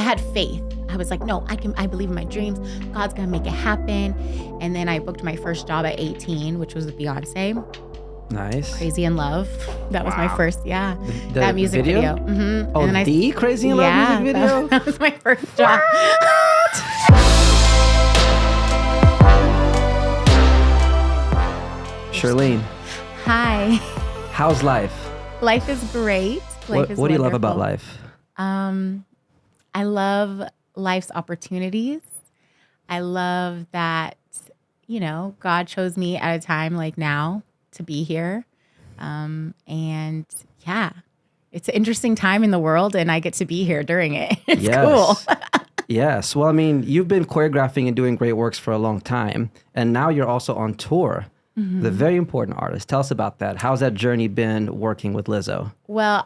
had faith. I was like, no, I believe in my dreams. God's going to make it happen. And then I booked my first job at 18, which was with Beyonce. Nice. Crazy in Love. That was my first, The music video. Mm-hmm. Oh, and the Crazy in Love music video? That was my first job. Shirlene. Hi. How's life? Life is great. What do you love about life? I love life's opportunities. I love that, God chose me at a time like now to be here. And yeah, it's an interesting time in the world and I get to be here during it. It's cool. Yes. Well, I mean, you've been choreographing and doing great works for a long time. And now you're also on tour. Mm-hmm. The very important artist. Tell us about that. How's that journey been working with Lizzo? Well,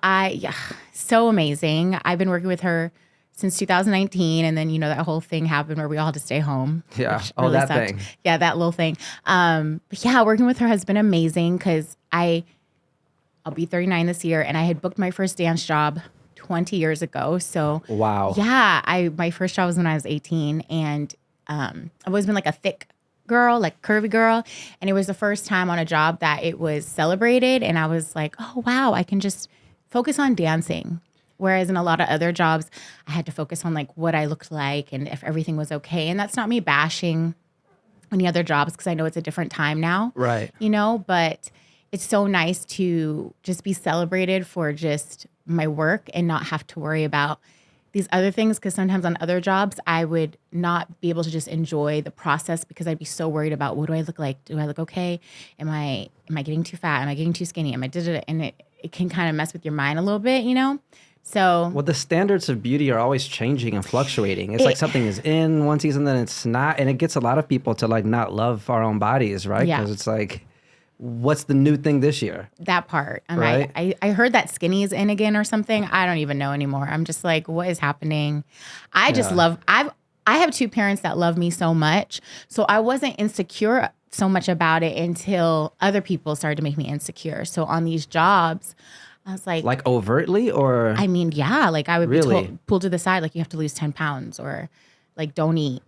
so amazing. I've been working with her since 2019. And then, that whole thing happened where we all had to stay home. Yeah. Really that sucked. thing. Yeah, that little thing. But yeah, working with her has been amazing because I'll be 39 this year. And I had booked my first dance job 20 years ago. So wow. Yeah, my first job was when I was 18. And I've always been like a thick girl, like curvy girl. And it was the first time on a job that it was celebrated. And I was like, oh, wow, I can just focus on dancing. Whereas in a lot of other jobs, I had to focus on like what I looked like and if everything was okay. And that's not me bashing any other jobs because I know it's a different time now. Right. But it's so nice to just be celebrated for just my work and not have to worry about these other things, because sometimes on other jobs, I would not be able to just enjoy the process because I'd be so worried about what do I look like? Do I look okay? Am I getting too fat? Am I getting too skinny? And it can kind of mess with your mind a little bit, So well, the standards of beauty are always changing and fluctuating. It's like something is in one season, then it's not, and it gets a lot of people to like not love our own bodies, right? Yeah. Because it's like, what's the new thing this year? That part. Right? I heard that skinny is in again or something. I don't even know anymore. I'm just like, what is happening? I have two parents that love me so much. So I wasn't insecure so much about it until other people started to make me insecure. So on these jobs, I was like overtly or? I mean, yeah, like I would really? be pulled to the side, like you have to lose 10 pounds or like don't eat.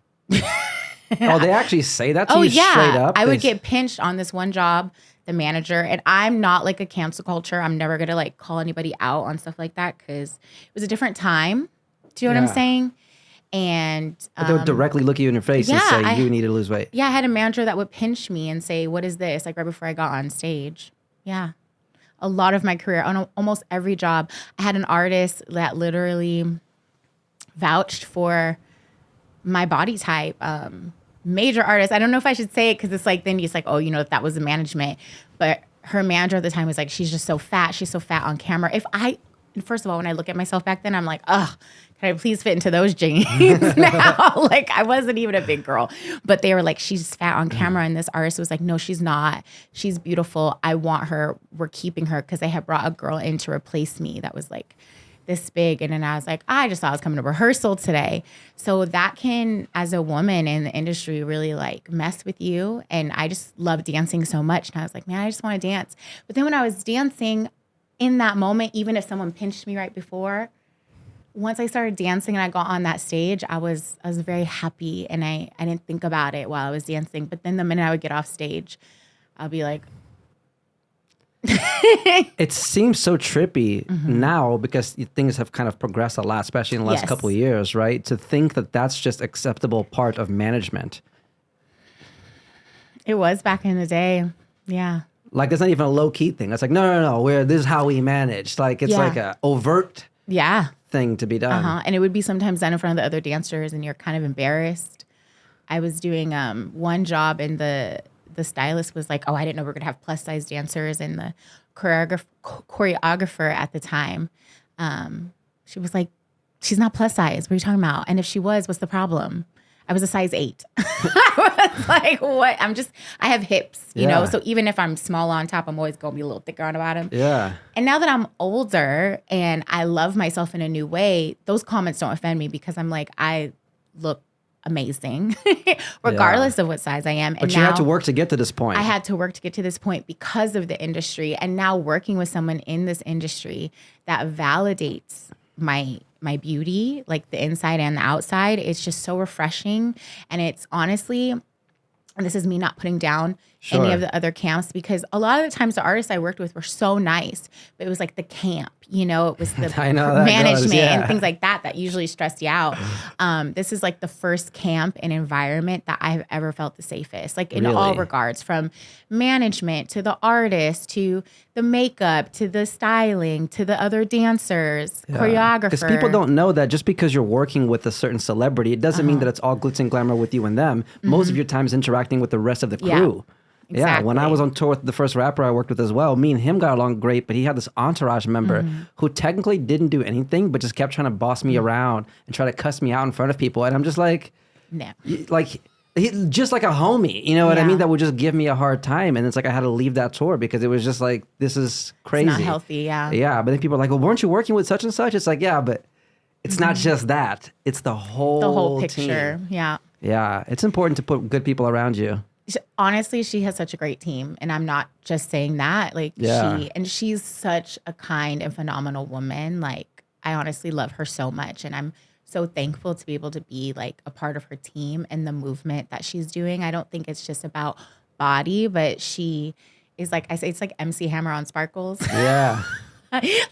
Oh, they actually say that to you straight up? I would get pinched on this one job, the manager, and I'm not like a cancel culture. I'm never going to like call anybody out on stuff like that because it was a different time. Do you know what I'm saying? And but they would directly look you in your face and say, you need to lose weight. Yeah, I had a manager that would pinch me and say, what is this? Like right before I got on stage. Yeah. A lot of my career, on almost every job, I had an artist that literally vouched for my body type. Major artist. I don't know if I should say it because it's like, then it's like, oh, that was the management. But her manager at the time was like, she's just so fat. She's so fat on camera. First of all, when I look at myself back then, I'm like, ugh, can I please fit into those jeans now? Like, I wasn't even a big girl. But they were like, she's fat on camera. And this artist was like, no, she's not. She's beautiful. I want her. We're keeping her because they had brought a girl in to replace me that was like this big. And then I was like, I just thought I was coming to rehearsal today. So that can, as a woman in the industry, really like mess with you. And I just love dancing so much. And I was like, man, I just want to dance. But then when I was dancing in that moment, even if someone pinched me right before, once I started dancing and I got on that stage, I was very happy and I didn't think about it while I was dancing. But then the minute I would get off stage, I'll be like, it seems so trippy now because things have kind of progressed a lot, especially in the last couple of years, right? To think that that's just acceptable part of management. It was back in the day. Yeah. Like it's not even a low key thing. It's like, no. This is how we manage. Like it's like a overt thing to be done. And it would be sometimes done in front of the other dancers and you're kind of embarrassed. I was doing one job and the stylist was like, oh, I didn't know we were going to have plus size dancers. And the choreographer at the time, she was like, she's not plus size. What are you talking about? And if she was, what's the problem? I was a size 8. I was like, what? I have hips, you know? So even if I'm small on top, I'm always going to be a little thicker on the bottom. Yeah. And now that I'm older and I love myself in a new way, those comments don't offend me because I'm like, I look amazing, regardless of what size I am. But you had to work to get to this point. I had to work to get to this point because of the industry. And now working with someone in this industry that validates my my beauty, like the inside and the outside. It's just so refreshing. And it's honestly, and this is me not putting down any of the other camps, because a lot of the times the artists I worked with were so nice, but it was like the camp, you know, it was the management and things like that usually stress you out. This is like the first camp and environment that I've ever felt the safest, like in all regards, from management to the artist to the makeup to the styling to the other dancers, choreographer. Because people don't know that just because you're working with a certain celebrity, it doesn't mean that it's all glitz and glamour with you and them. Most of your time is interacting with the rest of the crew. Exactly. Yeah, when I was on tour with the first rapper I worked with as well, me and him got along great, but he had this entourage member who technically didn't do anything, but just kept trying to boss me around and try to cuss me out in front of people. And I'm just like, no. Like, just like a homie, you know what I mean? That would just give me a hard time. And it's like I had to leave that tour because it was just like, this is crazy. It's not healthy, Yeah, but then people are like, well, weren't you working with such and such? It's like, yeah, but it's not just that. It's the whole picture, team. Yeah. Yeah, it's important to put good people around you. Honestly, she has such a great team, and I'm not just saying that. Like she's such a kind and phenomenal woman. Like I honestly love her so much, and I'm so thankful to be able to be like a part of her team and the movement that she's doing. I don't think it's just about body, but she is, like I say, it's like MC Hammer on Sparkles. Yeah.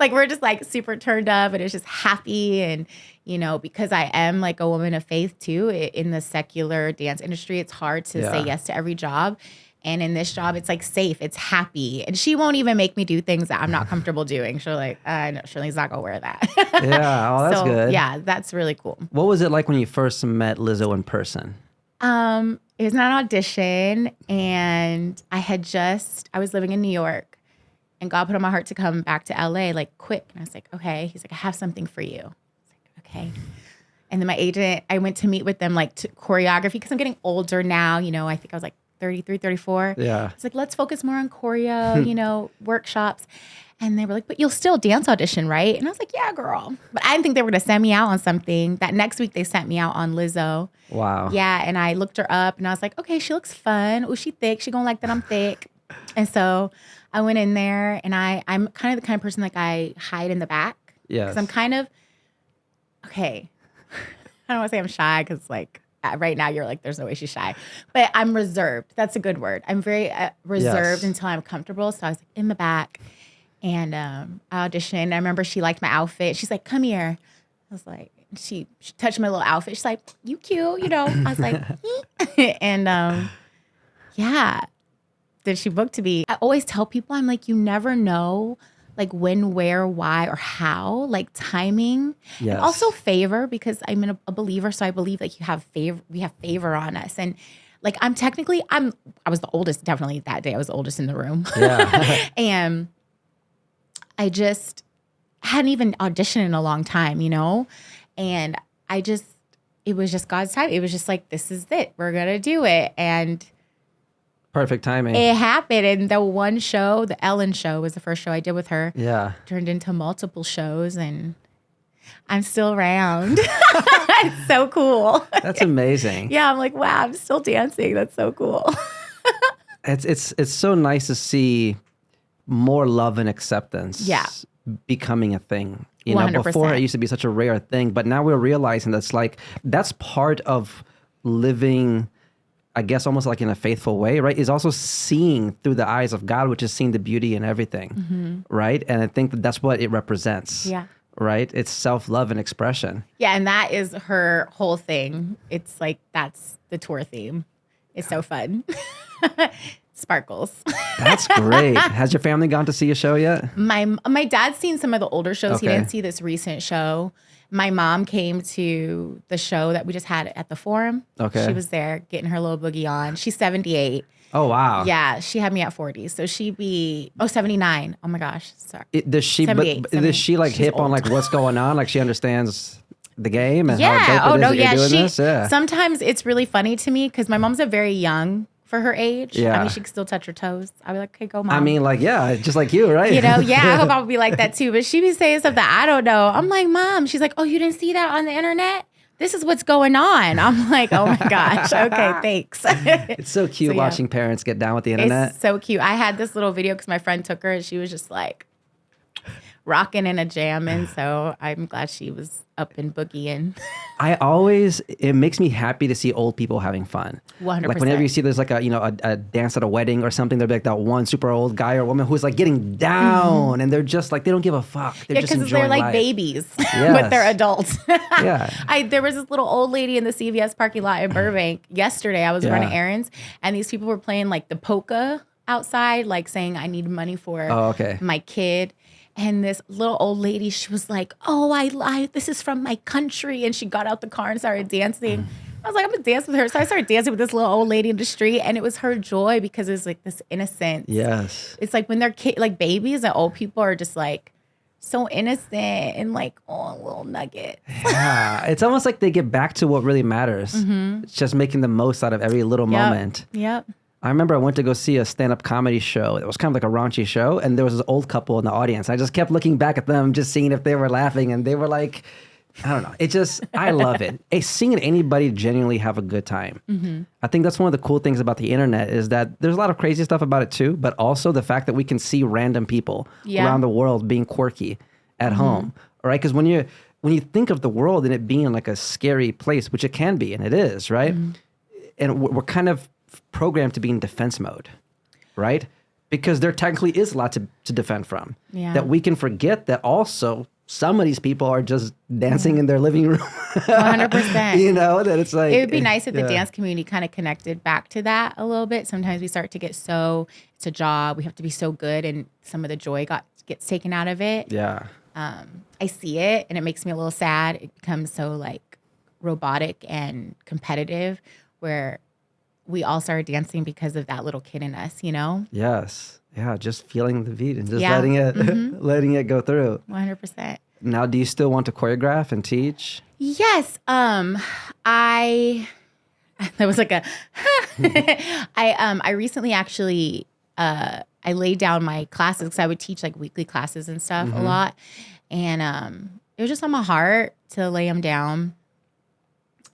Like we're just like super turned up, and it's just happy. And you know, because I am like a woman of faith too, in the secular dance industry, it's hard to say yes to every job. And in this job, it's like safe, it's happy. And she won't even make me do things that I'm not comfortable doing. She'll like, no, Shirlene's not gonna wear that. Yeah, oh, that's good. Yeah, that's really cool. What was it like when you first met Lizzo in person? It was an audition, and I was living in New York, and God put on my heart to come back to LA like quick. And I was like, okay. He's like, I have something for you. I was like, okay. And then my agent, I went to meet with them like to choreography, because I'm getting older now. You know, I think I was like 33, 34. Yeah. It's like, let's focus more on choreo, you know, workshops. And they were like, but you'll still dance audition, right? And I was like, yeah, girl. But I didn't think they were going to send me out on something. That next week they sent me out on Lizzo. Wow. Yeah. And I looked her up and I was like, okay, she looks fun. Oh, she thick. She gonna like that I'm thick. And so I went in there, and I'm kind of the kind of person like I hide in the back. Yes. Because I'm kind of, okay, I don't want to say I'm shy, because like right now you're like, there's no way she's shy. But I'm reserved. That's a good word. I'm very reserved until I'm comfortable. So I was like in the back, and I auditioned. I remember she liked my outfit. She's like, come here. I was like, she touched my little outfit. She's like, you cute, you know. I was like, and yeah. That she booked to be. I always tell people, I'm like, you never know like when, where, why, or how, like timing. Yes. And also favor, because I'm a believer. So I believe like we have favor on us. And like I was the oldest, definitely that day. I was the oldest in the room. Yeah. And I just hadn't even auditioned in a long time, you know? And it was just God's time. It was just like, this is it. We're going to do it. And perfect timing. it happened. And the one show, the Ellen show, was the first show I did with her. Yeah. Turned into multiple shows, and I'm still around. It's so cool. That's amazing. Yeah, I'm like, wow, I'm still dancing. That's so cool. It's so nice to see more love and acceptance becoming a thing. You know, 100%. before it used to be such a rare thing, but now we're realizing that's part of living, I guess, almost like in a faithful way, right? Is also seeing through the eyes of God, which is seeing the beauty in everything, right? And I think that's what it represents. Yeah. Right? It's self-love and expression. Yeah, and that is her whole thing. It's like, that's the tour theme. It's so fun. Sparkles. That's great. Has your family gone to see a show yet? My dad's seen some of the older shows. Okay. He didn't see this recent show. My mom came to the show that we just had at the Forum. Okay. She was there getting her little boogie on. She's 78. Oh, wow. Yeah, she had me at 40. So she'd be, 79. Oh my gosh. Sorry. Does she 78, does she like She's hip on old. like what's going on? Like she understands the game and Yeah. how dope Oh it is no, that yeah. you're doing this? Yeah. Sometimes it's really funny to me because my mom's a very young for her age. Yeah. I mean, she can still touch her toes. I'd be like, okay, go mom. I mean, like, yeah, just like you, right? You know, yeah, I hope I would be like that too. But she be saying stuff that I don't know. I'm like, Mom. She's like, oh, you didn't see that on the internet? This is what's going on. I'm like, oh my gosh. Okay, thanks. It's so cute So, yeah. watching parents get down with the internet. It's so cute. I had this little video because my friend took her and she was just like, rocking and a jamming. So I'm glad she was up and boogieing. It makes me happy to see old people having fun. 100%. Like whenever you see there's like a dance at a wedding or something, there'll be like that one super old guy or woman who's like getting down and they're just like, they don't give a fuck. They're just because enjoying they're like life. babies, Yes. but they're adults. Yeah. There was this little old lady in the CVS parking lot in Burbank yesterday. I was running errands and these people were playing like the polka outside, like saying, I need money for my kid. And this little old lady, she was like, oh, I this is from my country. And she got out the car and started dancing. I was like, I'm gonna dance with her. So I started dancing with this little old lady in the street. And it was her joy because it was like this innocence. Yes. It's like when they're like babies and old people are just like so innocent and like, oh, little nuggets. Yeah. It's almost like they get back to what really matters. It's just making the most out of every little moment. Yep. I remember I went to go see a stand-up comedy show. It was kind of like a raunchy show, and there was this old couple in the audience. I just kept looking back at them, just seeing if they were laughing, and they were like, I don't know. It just, I love it. Seeing anybody genuinely have a good time. I think that's one of the cool things about the internet is that there's a lot of crazy stuff about it too, but also the fact that we can see random people around the world being quirky at home, right? Because when you think of the world and it being like a scary place, which it can be, and it is, right? And we're kind of programmed to be in defense mode, right? Because there technically is a lot to defend from. Yeah. That we can forget that also some of these people are just dancing in their living room. 100%. You know, that it's like... It would be nice if the dance community kind of connected back to that a little bit. Sometimes we start to get it's a job, we have to be so good, and some of the joy gets taken out of it. Yeah. I see it, and it makes me a little sad. It becomes so like robotic and competitive where we all started dancing because of that little kid in us, you know? Yes. Yeah, just feeling the beat and just letting it go through. 100%. Now, do you still want to choreograph and teach? Yes. That was like a I recently actually I laid down my classes because I would teach like weekly classes and stuff a lot. And it was just on my heart to lay them down.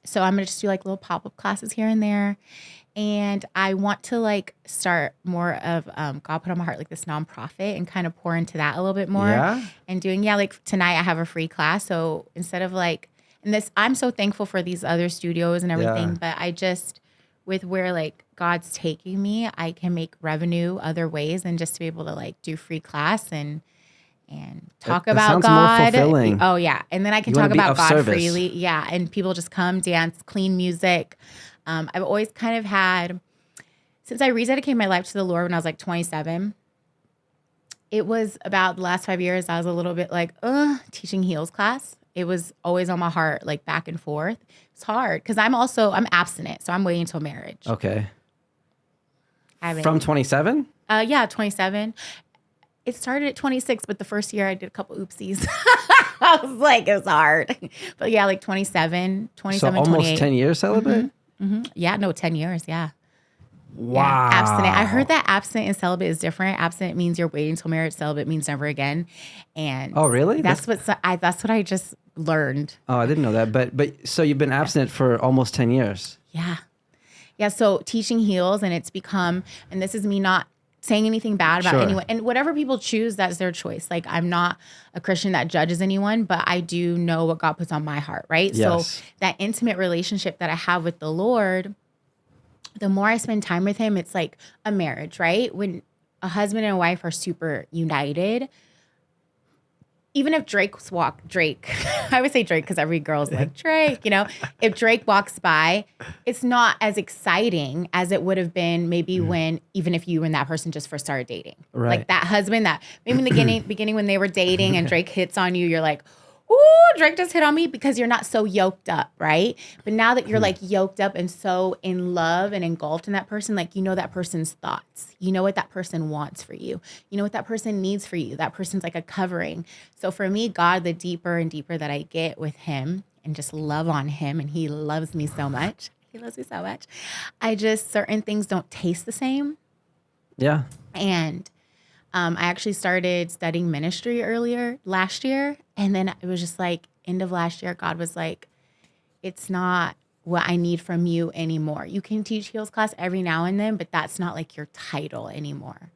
So I'm gonna just do like little pop-up classes here and there. And I want to like start more of God put on my heart like this nonprofit and kind of pour into that a little bit more. Yeah. And doing like tonight I have a free class. So instead of like, and this, I'm so thankful for these other studios and everything, but I just, with where like God's taking me, I can make revenue other ways and just to be able to like do free class and talk about sounds God. more fulfilling. Oh yeah. And then I can You wanna talk be about of God service. freely. Yeah. And people just come, dance, clean music. I've always kind of had, since I rededicated my life to the Lord when I was like 27, it was about the last 5 years, I was a little bit like, teaching heels class. It was always on my heart, like back and forth. It's hard because I'm abstinent. So I'm waiting until marriage. Okay. I From 27? Yeah, 27. It started at 26, but the first year I did a couple oopsies. I was like, it was hard. But yeah, like 27, So almost 28. 10 years celibate? Yeah, no, 10 years, yeah. Wow. Yeah, abstinent. I heard that abstinent and celibate is different. Abstinent means you're waiting until marriage. Celibate means never again. And Oh, really? That's what I just learned. Oh, I didn't know that. But so you've been abstinent for almost 10 years. Yeah. Yeah, so teaching heels, and it's become, and this is me not saying anything bad about anyone. And whatever people choose, that's their choice. Like, I'm not a Christian that judges anyone, but I do know what God puts on my heart, right? Yes. So that intimate relationship that I have with the Lord, the more I spend time with him, it's like a marriage, right? When a husband and a wife are super united, even if Drake, I would say Drake because every girl's like, Drake, you know, if Drake walks by, it's not as exciting as it would have been maybe even if you and that person just first started dating. Right. Like that husband that maybe in the beginning when they were dating and Drake hits on you, you're like, ooh, Drake just hit on me because you're not so yoked up, right? But now that you're like yoked up and so in love and engulfed in that person, like you know that person's thoughts. You know what that person wants for you. You know what that person needs for you. That person's like a covering. So for me, God, the deeper and deeper that I get with him and just love on him, and he loves me so much. He loves me so much. Certain things don't taste the same. Yeah. And I actually started studying ministry last year. And then it was just like end of last year, God was like, it's not what I need from you anymore. You can teach heels class every now and then, but that's not like your title anymore.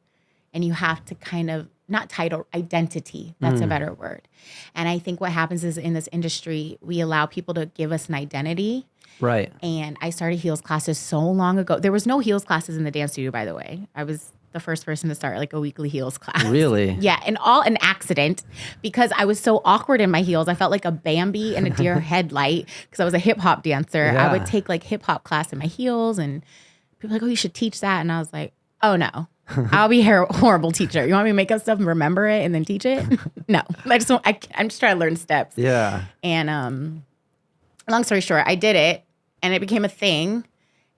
And you have to kind of not title, identity. That's a better word. And I think what happens is in this industry, we allow people to give us an identity. Right. And I started heels classes so long ago. There was no heels classes in the dance studio, by the way. I was the first person to start like a weekly heels class. Really? Yeah, and all an accident because I was so awkward in my heels. I felt like a Bambi in a deer headlight because I was a hip hop dancer. Yeah. I would take like hip hop class in my heels, and people were like, "Oh, you should teach that." And I was like, "Oh no, I'll be a horrible teacher. You want me to make up stuff and remember it and then teach it? No, I'm just trying to learn steps." Yeah. And long story short, I did it, and it became a thing.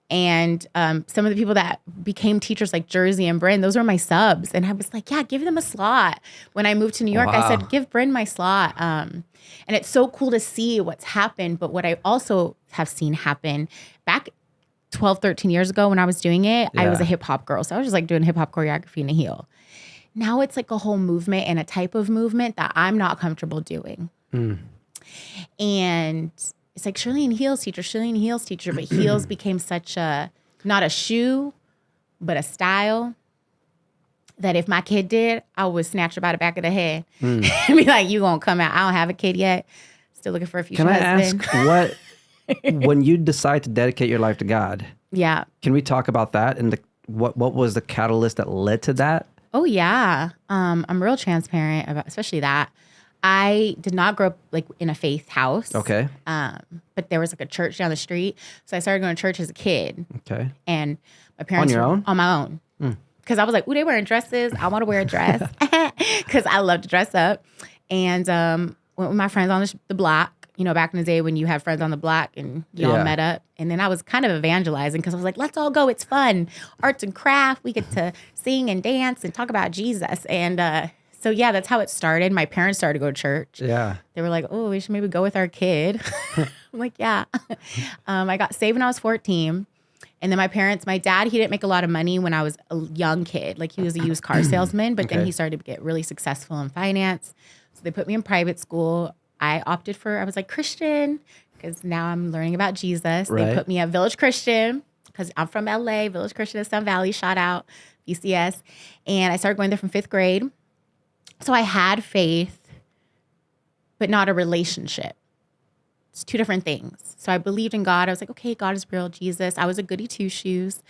And some of the people that became teachers like Jersey and Bryn, those were my subs. And I was like, yeah, give them a slot. When I moved to New York, I said, give Bryn my slot. And it's so cool to see what's happened. But what I also have seen happen back 12, 13 years ago when I was doing it, I was a hip hop girl. So I was just like doing hip hop choreography in a heel. Now it's like a whole movement and a type of movement that I'm not comfortable doing. And it's like Shirlene Heels teacher, but heels became such a, not a shoe, but a style that if my kid did, I would snatch her by the back of the head and be like, you gonna come out. I don't have a kid yet. Still looking for a future husband. Can I ask when you decide to dedicate your life to God? Yeah. Can we talk about that and what was the catalyst that led to that? Oh yeah. I'm real transparent about, especially that. I did not grow up like in a faith house. Okay. But there was like a church down the street. So I started going to church as a kid. Okay. And my parents On your own? On my own. Because I was like, ooh, they wearing dresses. I want to wear a dress. Because I love to dress up. And went with my friends on the block. You know, back in the day when you had friends on the block and y'all met up. And then I was kind of evangelizing because I was like, let's all go. It's fun. Arts and craft. We get to sing and dance and talk about Jesus. And so, yeah, that's how it started. My parents started to go to church. Yeah. They were like, oh, we should maybe go with our kid. I'm like, yeah. I got saved when I was 14. And then my dad, he didn't make a lot of money when I was a young kid. Like he was a used car salesman, but then he started to get really successful in finance. So they put me in private school. I was like Christian because now I'm learning about Jesus. They put me at Village Christian because I'm from LA, Village Christian in Sun Valley, shout out, VCS. And I started going there from 5th grade. So I had faith, but not a relationship. It's two different things. So I believed in God. I was like, okay, God is real, Jesus. I was a goody two-shoes,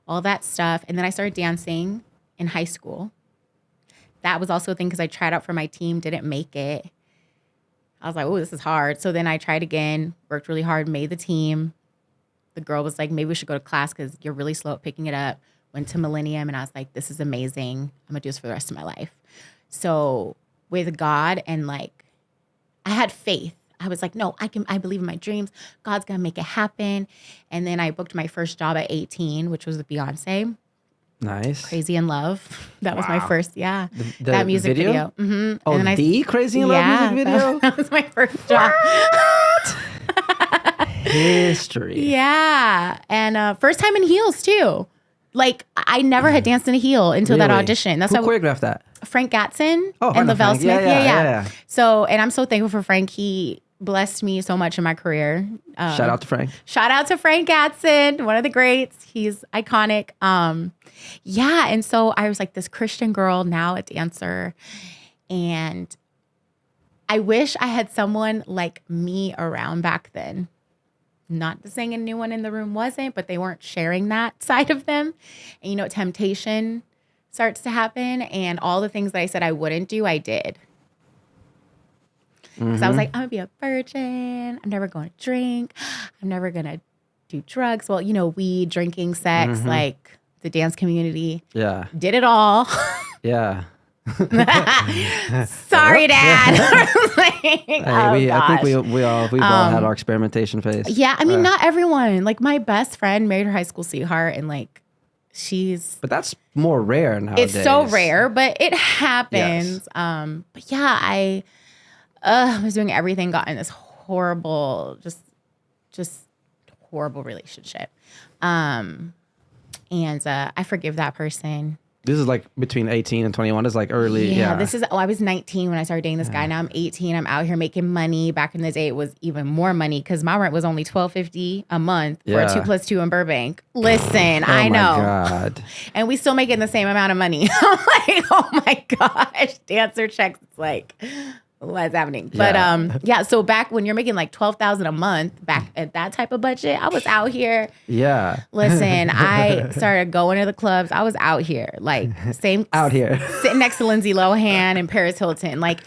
all that stuff. And then I started dancing in high school. That was also a thing because I tried out for my team, didn't make it. I was like, oh, this is hard. So then I tried again, worked really hard, made the team. The girl was like, maybe we should go to class because you're really slow at picking it up. Went to Millennium and I was like, this is amazing. I'm going to do this for the rest of my life. So with God and like, I had faith. I was like, no, I believe in my dreams. God's going to make it happen. And then I booked my first job at 18, which was with Beyonce. Nice. Crazy in Love. That was my first, that music video. Mm-hmm. Oh, and then Crazy in Love music video? That was my first job. History. Yeah. And first time in heels too. Like I never had danced in a heel until that audition. That's Who choreographed that? Frank Gatson and Lavelle Frank. Smith. Yeah. So, and I'm so thankful for Frank. He blessed me so much in my career. Shout out to Frank. Shout out to Frank Gatson, one of the greats. He's iconic. And so I was like this Christian girl, now a dancer. And I wish I had someone like me around back then. Not to saying anyone in the room wasn't, but they weren't sharing that side of them. And you know, temptation starts to happen. And all the things that I said I wouldn't do, I did. Because I was like, I'm going to be a virgin. I'm never going to drink. I'm never going to do drugs. Well, you know, weed, drinking, sex, like the dance community. Yeah. Did it all. Yeah. Sorry, Dad. I think we've all had our experimentation phase. Yeah, I mean, not everyone. Like my best friend married her high school sweetheart, and like But that's more rare nowadays. It's so rare, but it happens. Yes. But yeah, I was doing everything, got in this horrible, just horrible relationship. And I forgive that person. This is like between 18 and 21. It's like early. Yeah. I was 19 when I started dating this guy. Now I'm 18. I'm out here making money. Back in the day, it was even more money because my rent was only $12.50 a month for a 2+2 in Burbank. Listen, I know. Oh my God. And we still making the same amount of money. I'm like, oh my gosh, dancer checks. It's like, what's happening? But so back when you're making like $12,000 a month, back at that type of budget, I was out here. Yeah. Listen, I started going to the clubs. I was out here, like out here, sitting next to Lindsay Lohan and Paris Hilton, like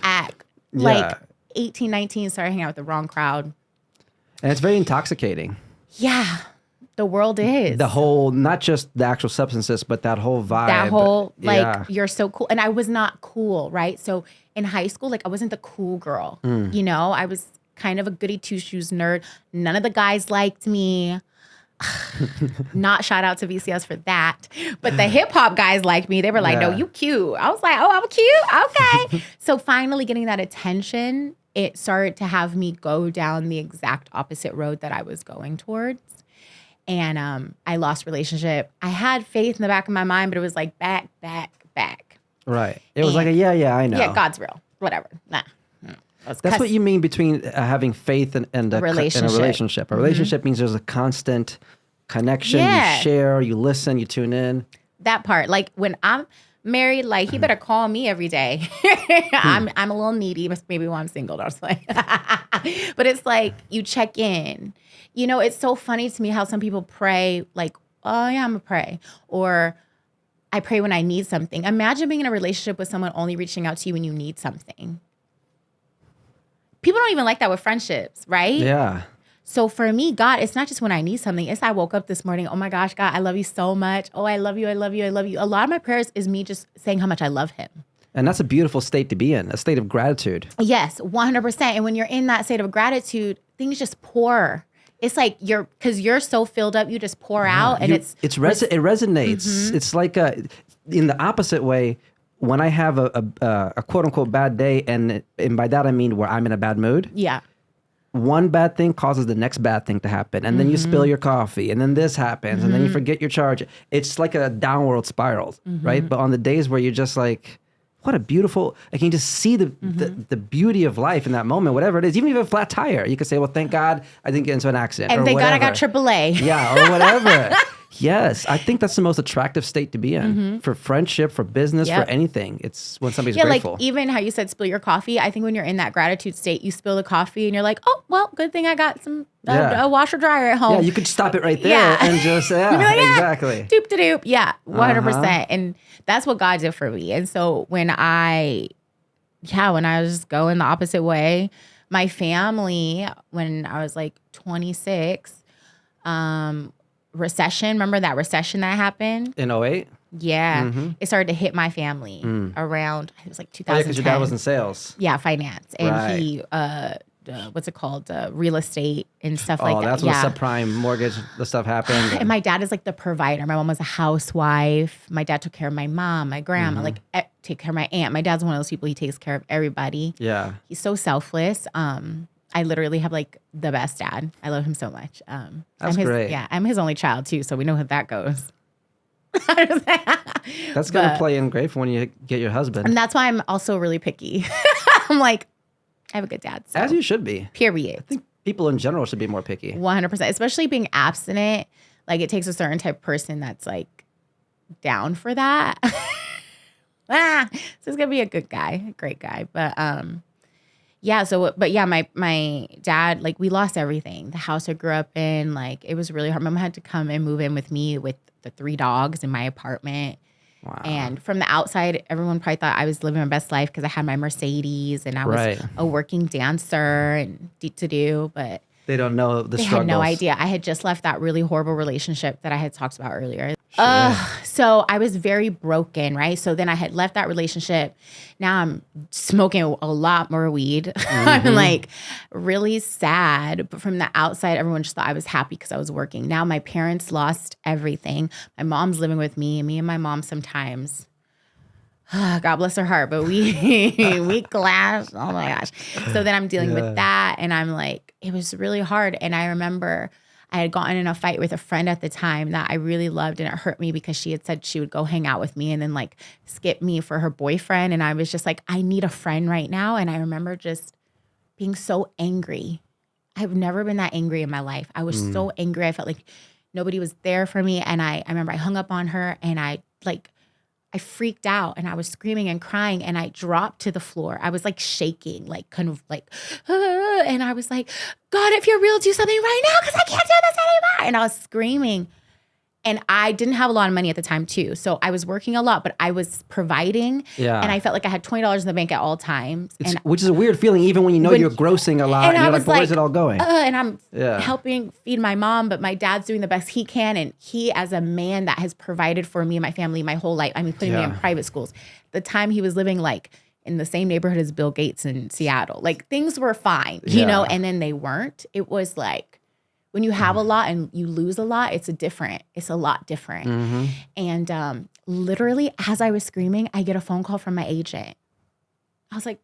18, 19, started hanging out with the wrong crowd. And it's very intoxicating. Yeah. The world is. The whole, not just the actual substances, but that whole vibe. That whole, you're so cool. And I was not cool, right? So in high school, like I wasn't the cool girl. You know, I was kind of a goody two-shoes nerd. None of the guys liked me. Not shout out to VCS for that. But the hip hop guys liked me. They were like, no, you cute. I was like, oh, I'm cute? Okay. So finally getting that attention, it started to have me go down the exact opposite road that I was going towards. And I lost relationship. I had faith in the back of my mind, but it was like back. Right. It was like I know. Yeah, God's real. Whatever. Nah. That's what you mean between having faith and a relationship. A relationship means there's a constant connection. You share, you listen, you tune in. That part. Like when I'm married, like he better call me every day. I'm a little needy, maybe when I'm single. I was like, but it's like you check in. You know, it's so funny to me how some people pray like, oh yeah, I'm gonna pray, or I pray when I need something. Imagine being in a relationship with someone only reaching out to you when you need something. People don't even like that with friendships, right? Yeah. So for me, God, it's not just when I need something. It's I woke up this morning, oh my gosh, God, I love you so much. Oh, I love you, I love you, I love you. A lot of my prayers is me just saying how much I love him. And that's a beautiful state to be in, a state of gratitude. Yes, 100%. And when you're in that state of gratitude, things just pour. It's like because you're so filled up, you just pour out, and it resonates. Mm-hmm. It's like in the opposite way. When I have a quote unquote bad day, and by that I mean where I'm in a bad mood. Yeah. One bad thing causes the next bad thing to happen, and then you spill your coffee, and then this happens, and then you forget your charge. It's like a downward spiral, right? But on the days where you're just like, what a beautiful, I can just see the beauty of life in that moment, whatever it is. Even if you have a flat tire, you could say, well, thank God I didn't get into an accident. And thank God I got AAA. Yeah, or whatever. Yes, I think that's the most attractive state to be in for friendship, for business, for anything. It's when somebody's grateful. Like even how you said spill your coffee. I think when you're in that gratitude state, you spill the coffee and you're like, oh, well, good thing I got some a washer dryer at home. Yeah, you could stop it right there and just, You'd be like, exactly. Doop-de-doop. Yeah, 100%. And that's what God did for me. And so when I was going the opposite way, my family, when I was like 26, recession. Remember that recession that happened? In 2008? Yeah. It started to hit my family around, it was like 2010. Oh, yeah, because your dad was in sales. Yeah, finance. And he, what's it called? Real estate and stuff like that. Oh, that's when the subprime mortgage, the stuff happened. And my dad is like the provider. My mom was a housewife. My dad took care of my mom, my grandma, take care of my aunt. My dad's one of those people, he takes care of everybody. Yeah. He's so selfless. I literally have like the best dad. I love him so much. That's great. Yeah, I'm his only child too, so we know how that goes. That's going to play in great for when you get your husband. And that's why I'm also really picky. I'm like, I have a good dad. So. As you should be. Period. I think people in general should be more picky. 100%. Especially being abstinent. Like it takes a certain type of person that's like down for that. So it's going to be a good guy, a great guy. But my dad, like we lost everything. The house I grew up in, like it was really hard. My mom had to come and move in with me with the 3 dogs in my apartment. Wow. And from the outside, everyone probably thought I was living my best life because I had my Mercedes and I was a working dancer and do, but they don't know the struggles. They had no idea. I had just left that really horrible relationship that I had talked about earlier. Sure. So I was very broken, right? So then I had left that relationship. Now I'm smoking a lot more weed. I'm like really sad. But from the outside, everyone just thought I was happy because I was working. Now my parents lost everything. My mom's living with me, and me and my mom sometimes, God bless her heart, but we clash. Oh my gosh. So then I'm dealing with that, and I'm like, it was really hard. And I remember I had gotten in a fight with a friend at the time that I really loved, and it hurt me because she had said she would go hang out with me and then like skip me for her boyfriend. And I was just like, I need a friend right now. And I remember just being so angry. I've never been that angry in my life. I was so angry. I felt like nobody was there for me. And I remember I hung up on her and I freaked out and I was screaming and crying and I dropped to the floor. I was like shaking, like kind of like, and I was like, God, if you're real, do something right now because I can't do this anymore. And I was screaming. And I didn't have a lot of money at the time too. So I was working a lot, but I was providing. Yeah. And I felt like I had $20 in the bank at all times. Which is a weird feeling, even when you know you're grossing a lot. And you're like, where's it all going? And I'm helping feed my mom, but my dad's doing the best he can. And he, as a man that has provided for me and my family my whole life, I mean, putting me in private schools. The time he was living like in the same neighborhood as Bill Gates in Seattle. Like things were fine, you know, and then they weren't. It was like, when you have a lot and you lose a lot, it's a lot different. Mm-hmm. And literally as I was screaming, I get a phone call from my agent. I was like,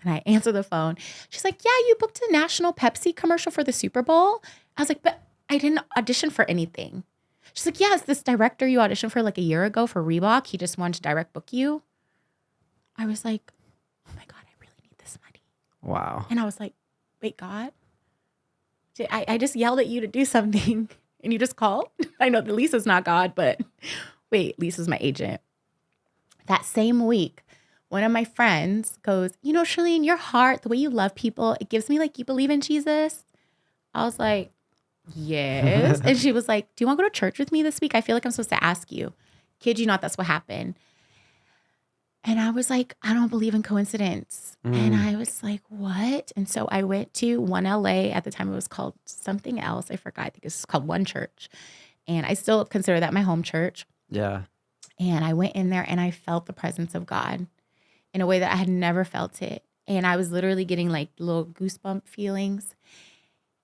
and I answer the phone. She's like, yeah, you booked a national Pepsi commercial for the Super Bowl. I was like, but I didn't audition for anything. She's like, yeah, it's this director you auditioned for like a year ago for Reebok. He just wanted to direct book you. I was like, oh my God, I really need this money. Wow. And I was like, wait, God? I just yelled at you to do something and you just called. I know that Lisa's not God, but wait, Lisa's my agent. That same week, one of my friends goes, you know, Shirlene, your heart, the way you love people, it gives me like you believe in Jesus. I was like, yes. And she was like, do you want to go to church with me this week? I feel like I'm supposed to ask you. Kid you not, that's what happened. And I was like, I don't believe in coincidence. And I was like, what? And so I went to One LA. At the time, it was called something else. I forgot. I think it's called One Church. And I still consider that my home church. Yeah. And I went in there and I felt the presence of God in a way that I had never felt it. And I was literally getting like little goosebump feelings.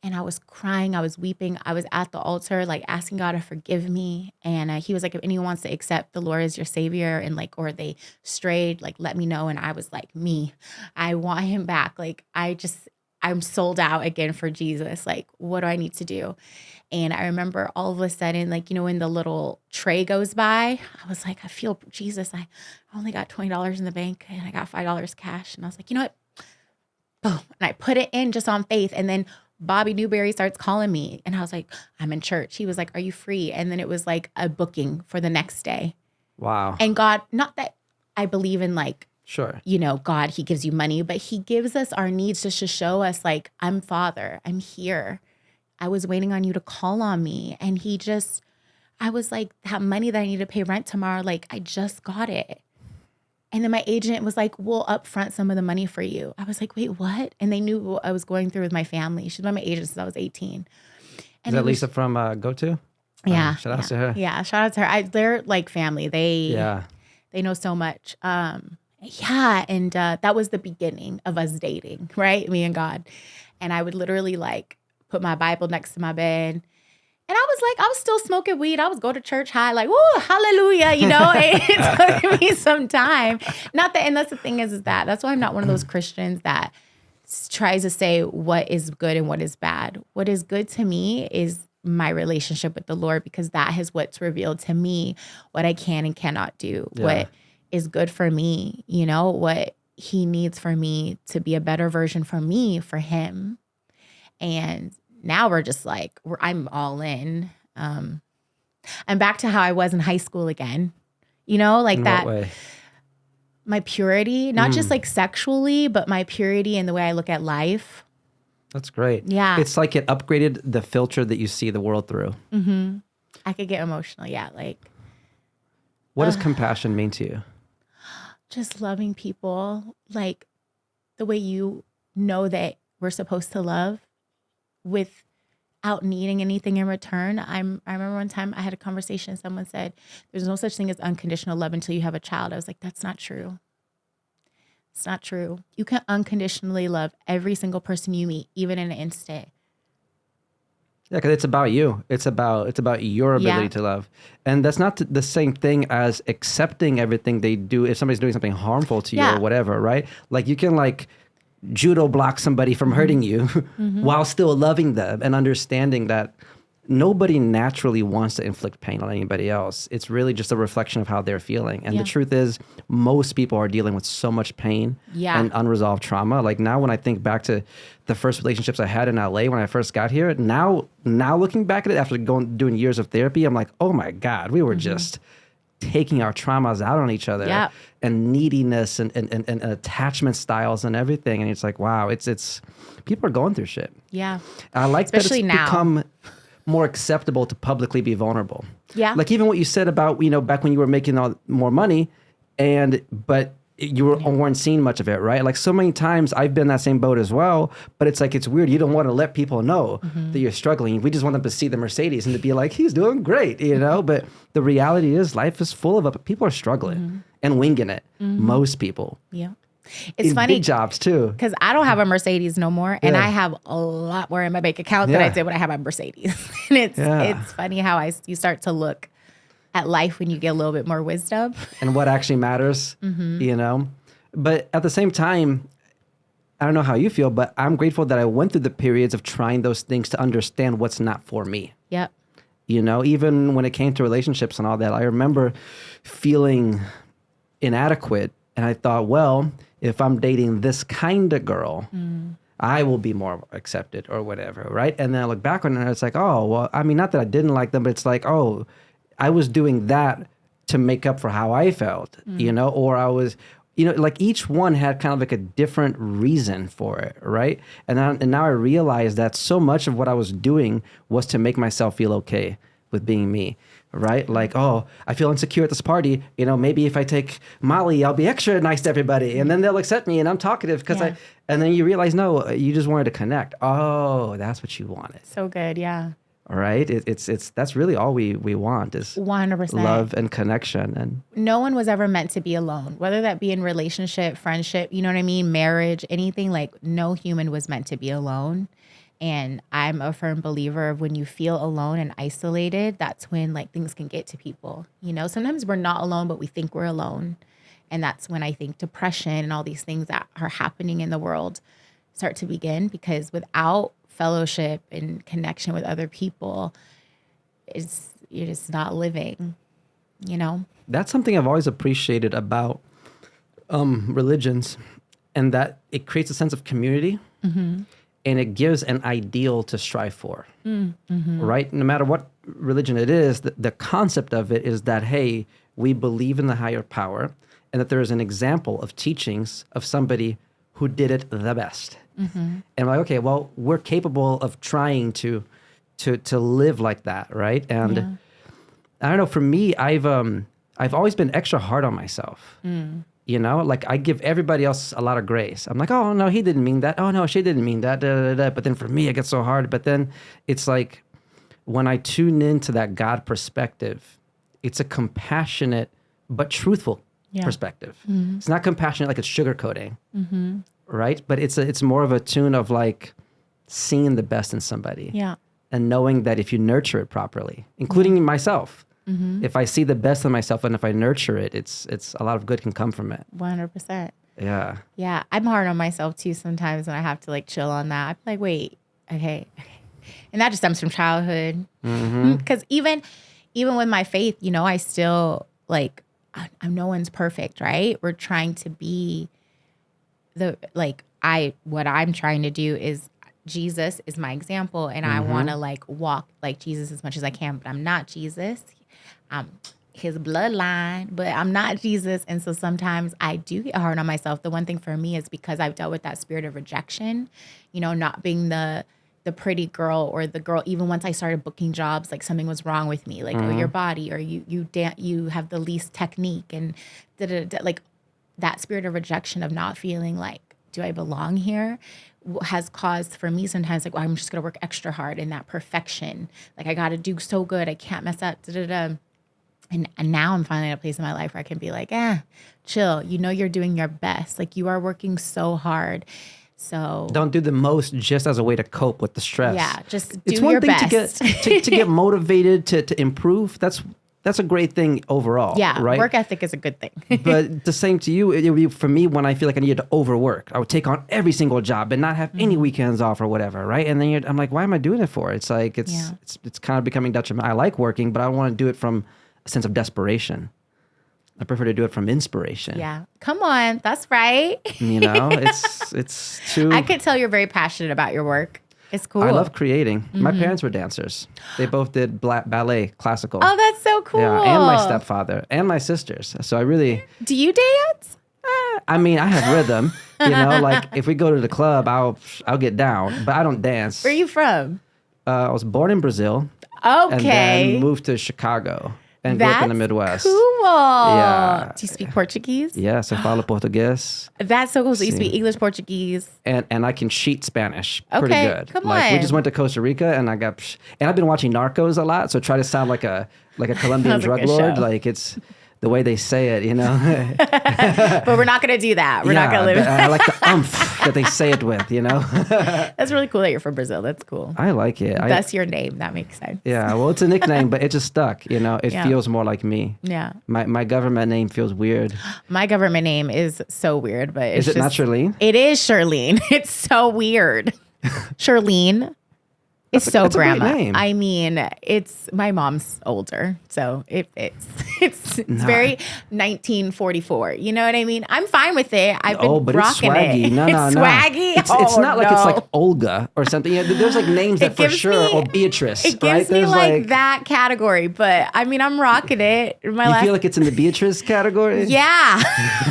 And I was crying, I was weeping. I was at the altar, like asking God to forgive me. And he was like, if anyone wants to accept the Lord as your savior and like, or they strayed, like, let me know. And I was like, me, I want him back. Like, I'm sold out again for Jesus. Like, what do I need to do? And I remember all of a sudden, like, you know, when the little tray goes by, I was like, I feel Jesus. I only got $20 in the bank and I got $5 cash. And I was like, you know what? Boom. And I put it in just on faith. And then Bobby Newberry starts calling me and I was like, I'm in church. He was like, are you free? And then it was like a booking for the next day. Wow. And God, not that I believe in like, sure, you know, God, he gives you money, but he gives us our needs just to show us like, I'm Father, I'm here. I was waiting on you to call on me. And I was like, that money that I need to pay rent tomorrow, like I just got it. And then my agent was like, we'll upfront some of the money for you. I was like, wait, what? And they knew what I was going through with my family. She's been my agent since I was 18. And is that Lisa from GoTo? Yeah. Shout out to her. Yeah, shout out to her. They're like family. They know so much. And that was the beginning of us dating, right? Me and God. And I would literally like put my Bible next to my bed. And I was still smoking weed. I was going to church high, like, woo, hallelujah, you know? It took me some time. Not that, and that's the thing is that's why I'm not one of those Christians that tries to say what is good and what is bad. What is good to me is my relationship with the Lord, because that is what's revealed to me what I can and cannot do. Yeah. What is good for me, you know, what he needs for me to be a better version for me, for him. And now we're just like, I'm all in. I'm back to how I was in high school again. You know, like in that. What way? My purity, not just like sexually, but my purity in the way I look at life. That's great. Yeah. It's like it upgraded the filter that you see the world through. Mm-hmm. I could get emotional. Yeah. Like. What does compassion mean to you? Just loving people like the way you know that we're supposed to love, without needing anything in return. I remember one time I had a conversation. Someone said, there's no such thing as unconditional love until you have a child. I was like, that's not true. It's not true. You can unconditionally love every single person you meet, even in an instant. Yeah, because it's about you. It's about your ability to love. And that's not the same thing as accepting everything they do if somebody's doing something harmful to you or whatever, right? Like you can like judo block somebody from hurting you while still loving them and understanding that nobody naturally wants to inflict pain on anybody else. It's really just a reflection of how they're feeling. And the truth is, most people are dealing with so much pain and unresolved trauma. Like now when I think back to the first relationships I had in LA when I first got here, now looking back at it after doing years of therapy, I'm like, oh my God, we were just taking our traumas out on each other and neediness and attachment styles and everything. And it's like, wow, it's people are going through shit. Yeah. I like especially that it's now. become more acceptable to publicly be vulnerable. Yeah. Like even what you said about, back when you were making more money but you weren't seeing much of it, right? Like so many times I've been in that same boat as well, but it's like, it's weird. You don't want to let people know that you're struggling. We just want them to see the Mercedes and to be like, he's doing great, But the reality is life is full of it. People are struggling and winging it. Most people. Yeah. It's in funny. big jobs too. Because I don't have a Mercedes no more. And I have a lot more in my bank account than I did when I had my Mercedes. And it's funny how you start to look at life when you get a little bit more wisdom. And what actually matters, But at the same time, I don't know how you feel, but I'm grateful that I went through the periods of trying those things to understand what's not for me. Yep. Even when it came to relationships and all that, I remember feeling inadequate. And I thought, well, if I'm dating this kind of girl, I will be more accepted or whatever, right? And then I look back on it and it's like, oh, well, I mean, not that I didn't like them, but it's like, oh, I was doing that to make up for how I felt, or I was, like each one had kind of like a different reason for it, right? And now I realize that so much of what I was doing was to make myself feel okay with being me, right? Like, oh, I feel insecure at this party. Maybe if I take Molly, I'll be extra nice to everybody, and then they'll accept me, and I'm talkative and then you realize, no, you just wanted to connect. Oh, that's what you wanted. So good, yeah. All right, it's that's really all we want is 100% love and connection. And no one was ever meant to be alone, whether that be in relationship, friendship, you know what I mean, marriage, anything. Like no human was meant to be alone. And I'm a firm believer of when you feel alone and isolated, that's when like things can get to people. Sometimes we're not alone, but we think we're alone. And that's when I think depression and all these things that are happening in the world start to begin, because without fellowship and connection with other people, you're just not living, That's something I've always appreciated about religions, and that it creates a sense of community. And it gives an ideal to strive for, right? No matter what religion it is, the concept of it is that, hey, we believe in the higher power and that there is an example of teachings of somebody who did it the best. And I'm like, okay, well, we're capable of trying to live like that, right? And I don't know, for me, I've always been extra hard on myself. Like I give everybody else a lot of grace. I'm like, oh no, he didn't mean that. Oh no, she didn't mean that. But then for me, it gets so hard. But then it's like when I tune into that God perspective, it's a compassionate but truthful perspective. It's not compassionate like it's sugarcoating, right? But it's more of a tune of like seeing the best in somebody, and knowing that if you nurture it properly, including myself. If I see the best in myself and if I nurture it, it's a lot of good can come from it. 100%. Yeah. Yeah. I'm hard on myself too sometimes when I have to like chill on that. I'm like, wait, okay. And that just stems from childhood. Because even with my faith, I still like, no one's perfect, right? We're trying to be what I'm trying to do is Jesus is my example, and I want to like walk like Jesus as much as I can, but I'm not Jesus. I'm his bloodline, but I'm not Jesus. And so sometimes I do get hard on myself. The one thing for me is because I've dealt with that spirit of rejection, not being the pretty girl or the girl. Even once I started booking jobs, like something was wrong with me, like, oh, your body, or you have the least technique, and like that spirit of rejection of not feeling like, do I belong here, has caused for me sometimes like, well, I'm just going to work extra hard in that perfection. Like I got to do so good. I can't mess up. And now I'm finally at a place in my life where I can be like, chill. You're doing your best. Like you are working so hard. So don't do the most just as a way to cope with the stress. Yeah, just do it's one your thing best. to get motivated to improve. That's that's a great thing overall. Yeah, right. work ethic is a good thing. But the same to you, it would be for me when I feel like I needed to overwork. I would take on every single job and not have any weekends off or whatever, right? And then I'm like, why am I doing it for? It's like it's kind of becoming detrimental. I like working, but I don't want to do it from a sense of desperation. I prefer to do it from inspiration. Yeah, come on, that's right. You know, it's too. I could tell you're very passionate about your work. It's cool. I love creating. My parents were dancers. They both did ballet, classical. Oh, that's so cool. Yeah, and my stepfather and my sisters. So I really. Do you dance? I mean, I have rhythm. You know, like if we go to the club, I'll get down, but I don't dance. Where are you from? I was born in Brazil. Okay. And then moved to Chicago and grew up in the Midwest. Cool. Yeah. Do you speak Portuguese? Yes, I falo português. That's so cool. So you Sí. speak English, Portuguese. And I can cheat Spanish pretty Okay, good. come like we on. just went to Costa Rica and and I've been watching Narcos a lot, so try to sound like a Colombian Sounds like drug a lord. show. Like it's the way they say it, you know. But we're not going to do that. We're not going to live. I like the umph that they say it with, you know. That's really cool that you're from Brazil. That's cool. I like it. That's your name. That makes sense. Yeah, well, it's a nickname, but it just stuck. You know, it Yeah. feels more like me. Yeah. My government name feels weird. My government name is so weird, but it's Is it not just, Shirlene? It is Shirlene. It's so weird. Shirlene. It's so that's a great grandma. name. I mean, it's my mom's older, so it fits. It's very 1944. You know what I mean? I'm fine with it. I've been but rocking it's swaggy. it. No, It's swaggy. It's Oh, not like it's no. like Olga or something. Yeah, there's like names that for gives sure, me- or Beatrice. It right? gives me There's like that category, but I mean, I'm rocking it. My You last, feel like it's in the Beatrice category? yeah.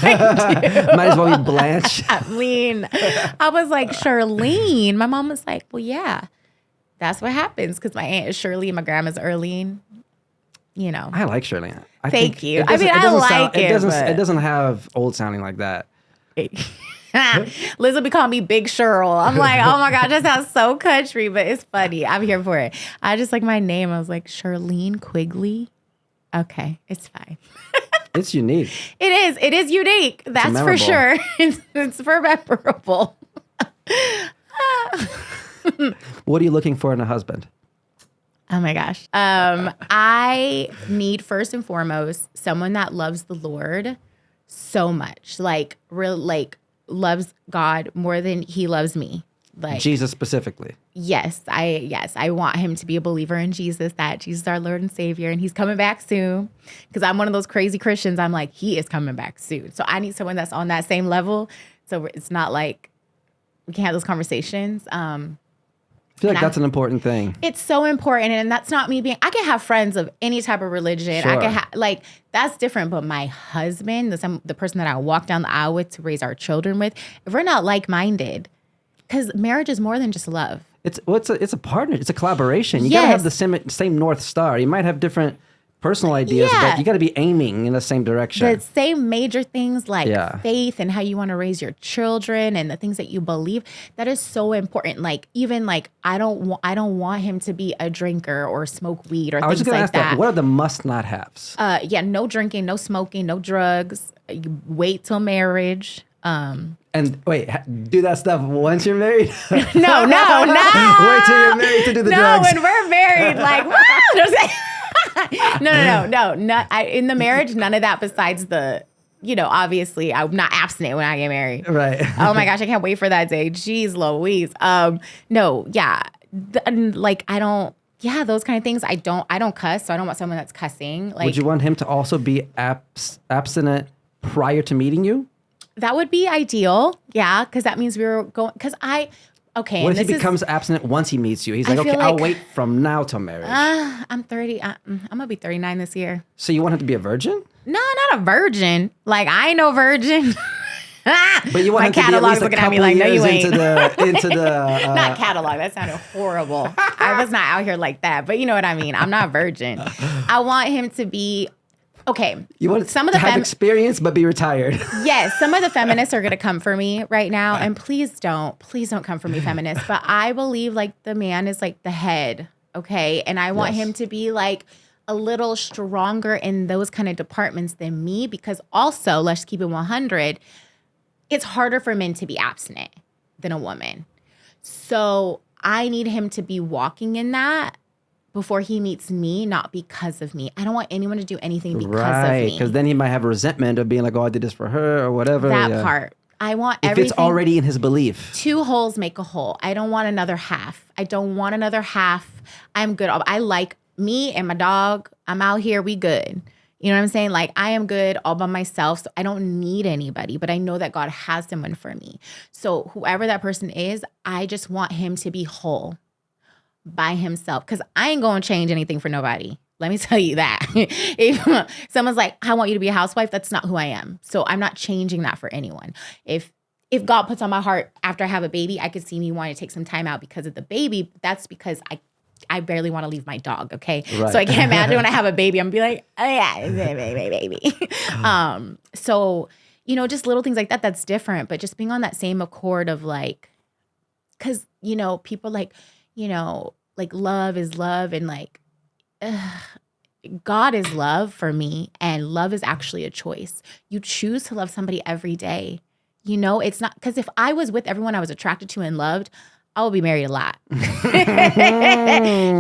Might as well be Blanche. I mean, I was like, Shirlene. My mom was like, well, yeah, that's what happens because my aunt is Shirley and my grandma's Earlene. You know. I like Shirley. I Thank think you. it I mean, doesn't- I doesn't like sound- it, doesn't. but- It doesn't have old sounding like that. Liz will be calling me Big Cheryl. I'm like, oh my God, that sounds so country, but it's funny. I'm here for it. I just like my name. I was like, Shirlene Quigley. Okay, it's fine. It's unique. It is. It is unique. That's for memorable. sure. It's for memorable. What are you looking for in a husband? Oh my gosh. I need first and foremost someone that loves the Lord so much, like loves God more than he loves me. Like Jesus specifically. Yes, I want him to be a believer in Jesus, that Jesus is our Lord and Savior, and he's coming back soon. Because I'm one of those crazy Christians. I'm like, he is coming back soon. So I need someone that's on that same level. So it's not like we can have those conversations. I feel like that's an important thing. It's so important, and that's not me being. I can have friends of any type of religion. Sure. I can have that's different. But my husband, the person that I walk down the aisle with to raise our children with, if we're not like-minded, because marriage is more than just love. It's a partner. It's a collaboration. You gotta have the same North Star. You might have different personal ideas, but you gotta be aiming in the same direction. The same major things like Yeah. faith and how you want to raise your children and the things that you believe. That is so important. Like even like I don't want him to be a drinker or smoke weed or I was things just gonna like ask that. that. What are the must-not-haves? No drinking, no smoking, no drugs. You wait till marriage. And wait, do that stuff once you're married? No. Wait till you're married to do the No, drugs. when we're married, like, woo! No. In the marriage, none of that besides the, obviously I'm not abstinent when I get married. Right. Oh my gosh, I can't wait for that day. Jeez Louise. No, yeah. Those kind of things. I don't cuss, so I don't want someone that's cussing. Like, Would you want him to also be abstinent prior to meeting you? that would be ideal. Yeah, because that means we were going, What and if he this is- becomes abstinent once he meets you? He's I like, okay, feel I'll like- wait from now till marriage. I'm 30. I'm going to be 39 this year. So you want him to be a virgin? No, not a virgin. Like, I ain't no virgin. But you want My him to be at catalog's least a looking at me couple like, no, years you ain't. into the Not catalog. That sounded horrible. I was not out here like that. But you know what I mean. I'm not a virgin. I want him to be, okay. you want some of to the have experience but be retired. Yes, some of the feminists are going to come for me right now. And please don't come for me, feminists. But I believe like the man is like the head. Okay. And I want Yes. him to be like a little stronger in those kind of departments than me, because also, let's keep it 100, it's harder for men to be abstinent than a woman. So I need him to be walking in that before he meets me, not because of me. I don't want anyone to do anything because Right. of me. Because then he might have resentment of being like, oh, I did this for her or whatever. That part. I want if everything. it's already in his belief. 2 holes make a hole. I don't want another half. I don't want another half. I'm good. I like me and my dog. I'm out here. We good. You know what I'm saying? Like, I am good all by myself. So I don't need anybody, but I know that God has someone for me. So whoever that person is, I just want him to be whole by himself. Because I ain't going to change anything for nobody. Let me tell you that. If someone's like, I want you to be a housewife, that's not who I am. So I'm not changing that for anyone. If God puts on my heart after I have a baby, I could see me wanting to take some time out because of the baby. That's because I barely want to leave my dog, okay? Right. So I can't imagine when I have a baby, I'm going to be like, oh yeah, baby. So, you know, just little things like that, that's different. But just being on that same accord of like, because, you know, people like, you know, like love is love and like, God is love for me, and love is actually a choice. You choose to love somebody every day. You know, it's not because if I was with everyone I was attracted to and loved, I would be married a lot.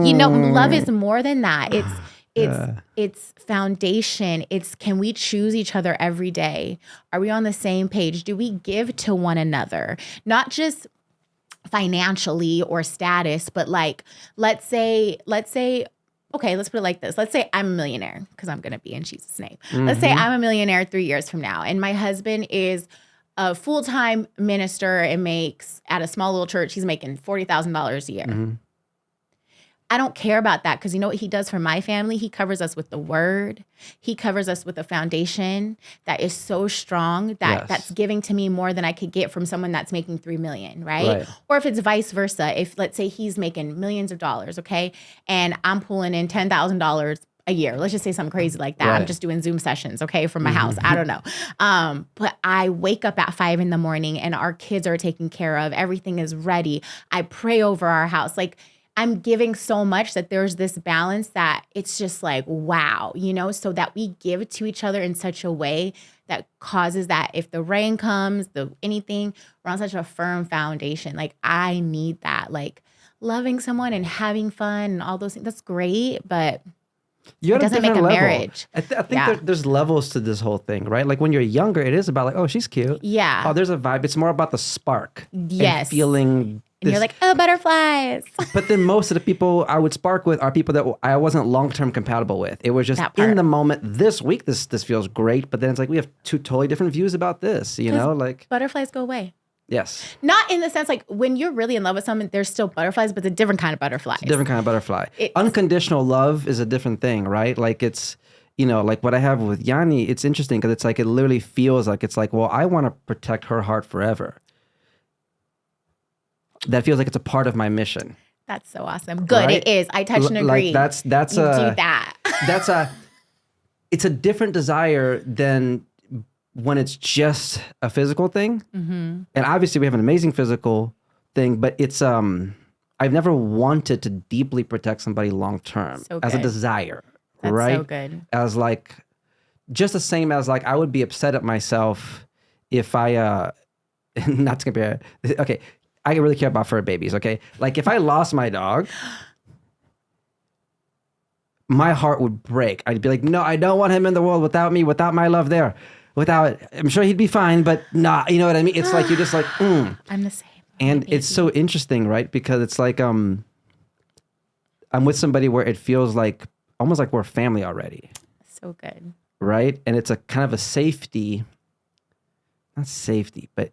You know, love is more than that. It's foundation. It's, can we choose each other every day? Are we on the same page? Do we give to one another? Not just financially or status, but like, let's say, okay, let's put it like this. Let's say I'm a millionaire, because I'm going to be in Jesus' name. Let's say I'm a millionaire 3 years from now, and my husband is a full-time minister and makes, at a small little church, he's making $40,000 a year. I don't care about that, because you know what he does for my family? He covers us with the word. He covers us with a foundation that is so strong that that's giving to me more than I could get from someone that's making 3 million, right? Or if it's vice versa, if let's say he's making millions of dollars, okay, and I'm pulling in $10,000 a year. Let's just say something crazy like that. I'm just doing Zoom sessions, okay, from my house. I don't know. But I wake up at 5 a.m. and our kids are taken care of. Everything is ready. I pray over our house. Like, I'm giving so much that there's this balance that it's just like, wow, you know, so that we give to each other in such a way that causes that if the rain comes, anything, we're on such a firm foundation. Like, I need that. Like, loving someone and having fun and all those things, that's great, but it doesn't make a marriage. I think there's levels to this whole thing, right? Like when you're younger, it is about like, oh, she's cute. Yeah. Oh, there's a vibe. It's more about the spark. Yes. And feeling. And you're like, oh, butterflies. But then most of the people I would spark with are people that I wasn't long-term compatible with. It was just in the moment. This week, this feels great. But then it's like, we have 2 totally different views about this, you know? Like, butterflies go away. Yes. Not in the sense like when you're really in love with someone, there's still butterflies, but it's a different kind of butterflies. It's a different kind of butterfly. Unconditional love is a different thing, right? Like it's, you know, like what I have with Yanni, it's interesting because it's like, it literally feels like, it's like, well, I want to protect her heart forever. That feels like it's a part of my mission. That's so awesome. Good, right? It is. I touch and agree. Like that's you do that. It's a different desire than when it's just a physical thing. And obviously we have an amazing physical thing, but it's I've never wanted to deeply protect somebody long term as a desire. That's right? So good. As like just the same as like I would be upset at myself if I not to compare. Okay. I really care about fur babies, okay? Like if I lost my dog, my heart would break. I'd be like, no, I don't want him in the world without me, without my love there. I'm sure he'd be fine, but nah, you know what I mean? It's like, you're just like, I'm the same. And it's so interesting, right? Because it's like, I'm with somebody where it feels like, almost like we're family already. So good. Right? And it's a kind of a safety, not safety, but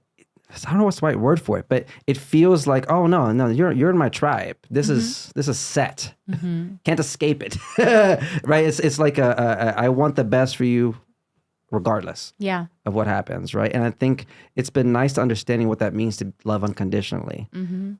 I don't know what's the right word for it, but it feels like, oh no, you're in my tribe. This is set. Can't escape it, right? It's like I want the best for you, regardless. Of what happens, right? And I think it's been nice to understanding what that means to love unconditionally,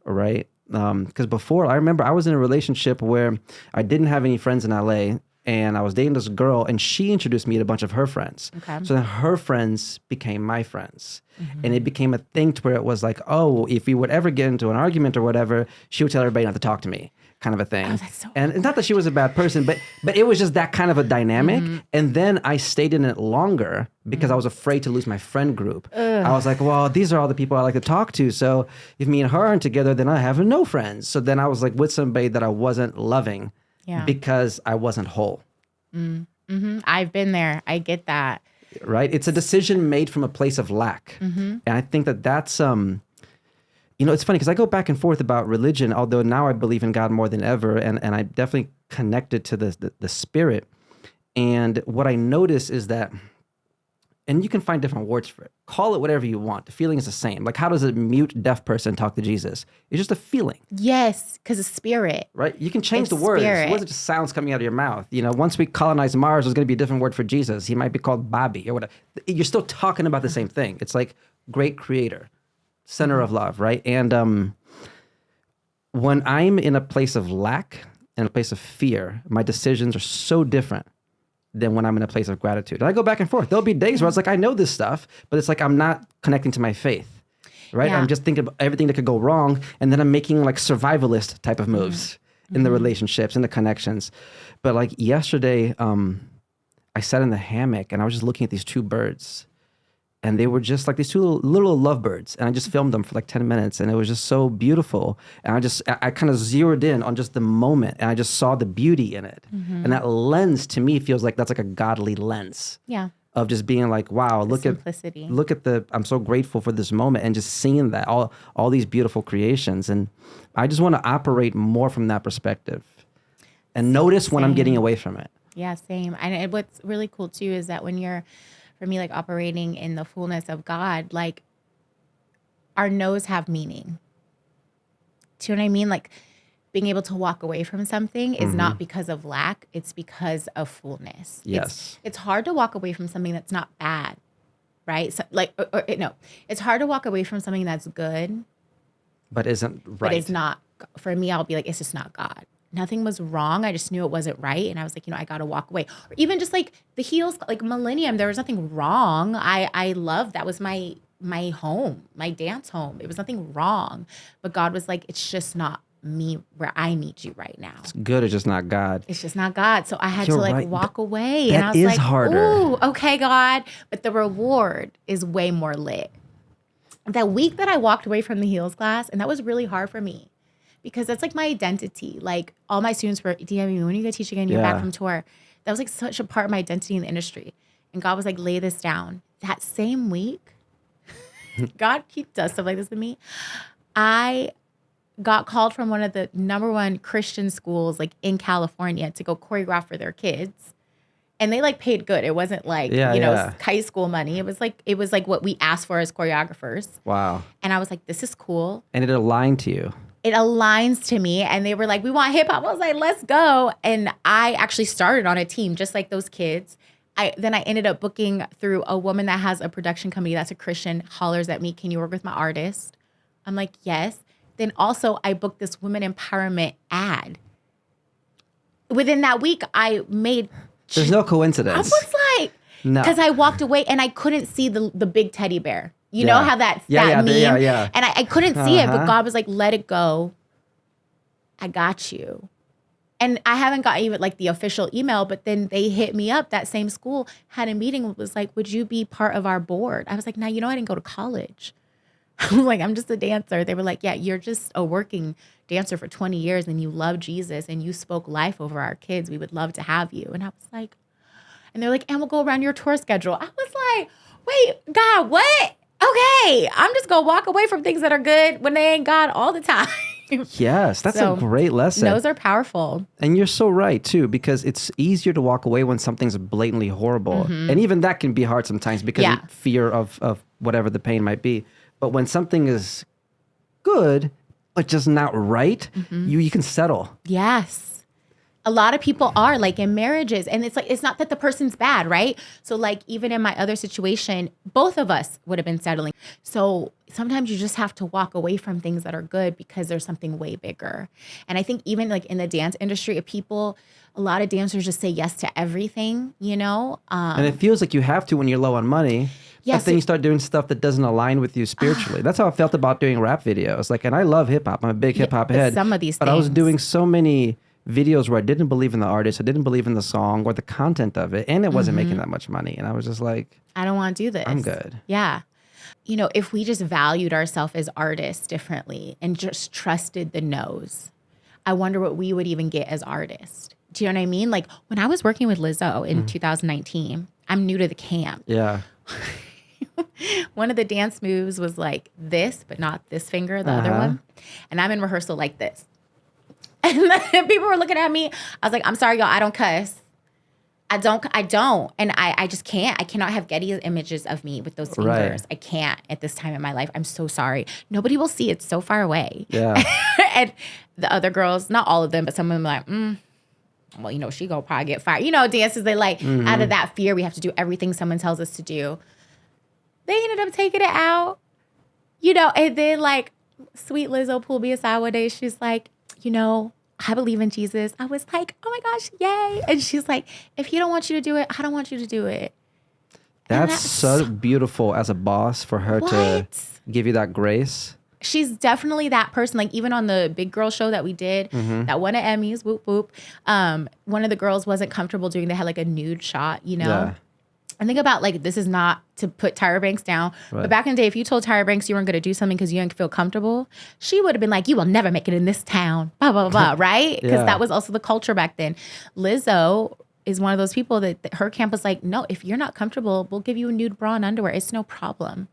right? Because before, I remember I was in a relationship where I didn't have any friends in LA. And I was dating this girl, and she introduced me to a bunch of her friends. Okay. So then her friends became my friends. And it became a thing to where it was like, oh, if we would ever get into an argument or whatever, she would tell everybody not to talk to me, kind of a thing. Oh, that's so and it's not that she was a bad person, but it was just that kind of a dynamic. And then I stayed in it longer because I was afraid to lose my friend group. I was like, well, these are all the people I like to talk to. So if me and her aren't together, then I have no friends. So then I was like with somebody that I wasn't loving Yeah. because I wasn't whole. I've been there. I get that. Right? It's a decision made from a place of lack. And I think that that's, it's funny because I go back and forth about religion, although now I believe in God more than ever. And I definitely connected to the spirit. And what I notice is that, and you can find different words for it. Call it whatever you want. The feeling is the same. Like, how does a mute, deaf person talk to Jesus? It's just a feeling. Yes, because of spirit. Right? You can change It's the words. spirit. It wasn't just sounds coming out of your mouth. Once we colonize Mars, there's going to be a different word for Jesus. He might be called Bobby or whatever. You're still talking about the same thing. It's like great creator, center of love, right? And when I'm in a place of lack and a place of fear, my decisions are so different than when I'm in a place of gratitude. And I go back and forth. There'll be days where it's like, I know this stuff, but it's like I'm not connecting to my faith, right? Yeah. I'm just thinking of everything that could go wrong, and then I'm making like survivalist type of moves in the relationships, in the connections. But like yesterday, I sat in the hammock and I was just looking at these two birds, and they were just like these two little lovebirds, and I just filmed them for like 10 minutes, and it was just so beautiful. And I kind of zeroed in on just the moment, and I just saw the beauty in it. And that lens to me feels like that's like a godly lens. Yeah. Of just being like, wow, look simplicity. I'm so grateful for this moment, and just seeing that all these beautiful creations. And I just want to operate more from that perspective and notice when I'm getting away from it. Yeah, same. And what's really cool too is that when you're, for me, like operating in the fullness of God, like our no's have meaning. Do you know what I mean? Like being able to walk away from something is not because of lack, it's because of fullness. Yes. It's hard to walk away from something that's not bad, right? So it's hard to walk away from something that's good, but isn't right. but it's not. For me, I'll be like, it's just not God. Nothing was wrong. I just knew it wasn't right. And I was like, I got to walk away. Or even just like the heels, like Millennium, there was nothing wrong. I loved, that was my home, my dance home. It was nothing wrong. But God was like, it's just not me where I need you right now. It's good. It's just not God. It's just not God. So I had You're to like right. walk away. That And I was is like, harder. ooh, okay, God. But the reward is way more lit. That week that I walked away from the heels class, and that was really hard for me because that's like my identity. Like all my students were DMing me, when are you going to teach again? You're back from tour. That was like such a part of my identity in the industry. And God was like, lay this down. That same week, God does stuff like this to me. I got called from one of the #1 Christian schools like in California to go choreograph for their kids. And they like paid good. It wasn't like, high school money. It was like what we asked for as choreographers. Wow. And I was like, this is cool. And it aligned to you. It aligns to me. And they were like, we want hip hop. I was like, let's go. And I actually started on a team just like those kids. Then I ended up booking through a woman that has a production company that's a Christian, hollers at me, can you work with my artist? I'm like, yes. Then also I booked this women empowerment ad. Within that week, I made... There's no coincidence. I was like... No. Because I walked away and I couldn't see the big teddy bear. You know how that meme? Yeah. And I couldn't see it, but God was like, let it go. I got you. And I haven't got even like the official email, but then they hit me up. That same school had a meeting, was like, would you be part of our board? I was like, I didn't go to college. I was like, I'm just a dancer. They were like, yeah, you're just a working dancer for 20 years and you love Jesus and you spoke life over our kids. We would love to have you. And I was like, and they're like, and we'll go around your tour schedule. I was like, wait, God, what? Okay, I'm just going to walk away from things that are good when they ain't God all the time. Yes, that's a great lesson. Those are powerful. And you're so right, too, because it's easier to walk away when something's blatantly horrible. And even that can be hard sometimes because of fear of whatever the pain might be. But when something is good, but just not right, you can settle. Yes. A lot of people are like in marriages, and it's like, it's not that the person's bad, right? So like even in my other situation, both of us would have been settling. So sometimes you just have to walk away from things that are good because there's something way bigger. And I think even like in the dance industry, a lot of dancers just say yes to everything, And it feels like you have to when you're low on money. But then you start doing stuff that doesn't align with you spiritually. That's how I felt about doing rap videos. Like, and I love hip hop. I'm a big hip hop head. Some of these but things. I was doing so many videos where I didn't believe in the artist, I didn't believe in the song or the content of it, and it wasn't making that much money. And I was just like, I don't want to do this. I'm good. Yeah. If we just valued ourselves as artists differently and just trusted the no's. I wonder what we would even get as artists. Do you know what I mean? Like when I was working with Lizzo in 2019, I'm new to the camp. Yeah. One of the dance moves was like this, but not this finger, the other one. And I'm in rehearsal like this. And then people were looking at me. I was like, I'm sorry, y'all, I don't cuss. I don't. And I just can't. I cannot have Getty images of me with those fingers. Right. I can't at this time in my life. I'm so sorry. Nobody will see. It's so far away. Yeah. And the other girls, not all of them, but some of them like, well, you know, she gonna probably get fired. You know, dances, they like, out of that fear, we have to do everything someone tells us to do. They ended up taking it out, you know, and then like sweet Lizzo pulled me aside one day. She's like, you know, I believe in Jesus. I was like, oh my gosh, yay. And she's like, if he don't want you to do it, I don't want you to do it. That's so beautiful as a boss for her to give you that grace. She's definitely that person. Like even on the big girl show that we did, that won an Emmys, whoop, whoop. One of the girls wasn't comfortable doing, they had like a nude shot, you know? Yeah. And think about like, this is not to put Tyra Banks down, but back in the day, if you told Tyra Banks you weren't going to do something because you didn't feel comfortable, she would have been like, you will never make it in this town, blah, blah, blah, right? Because that was also the culture back then. Lizzo is one of those people that her camp was like, no, if you're not comfortable, we'll give you a nude bra and underwear. It's no problem.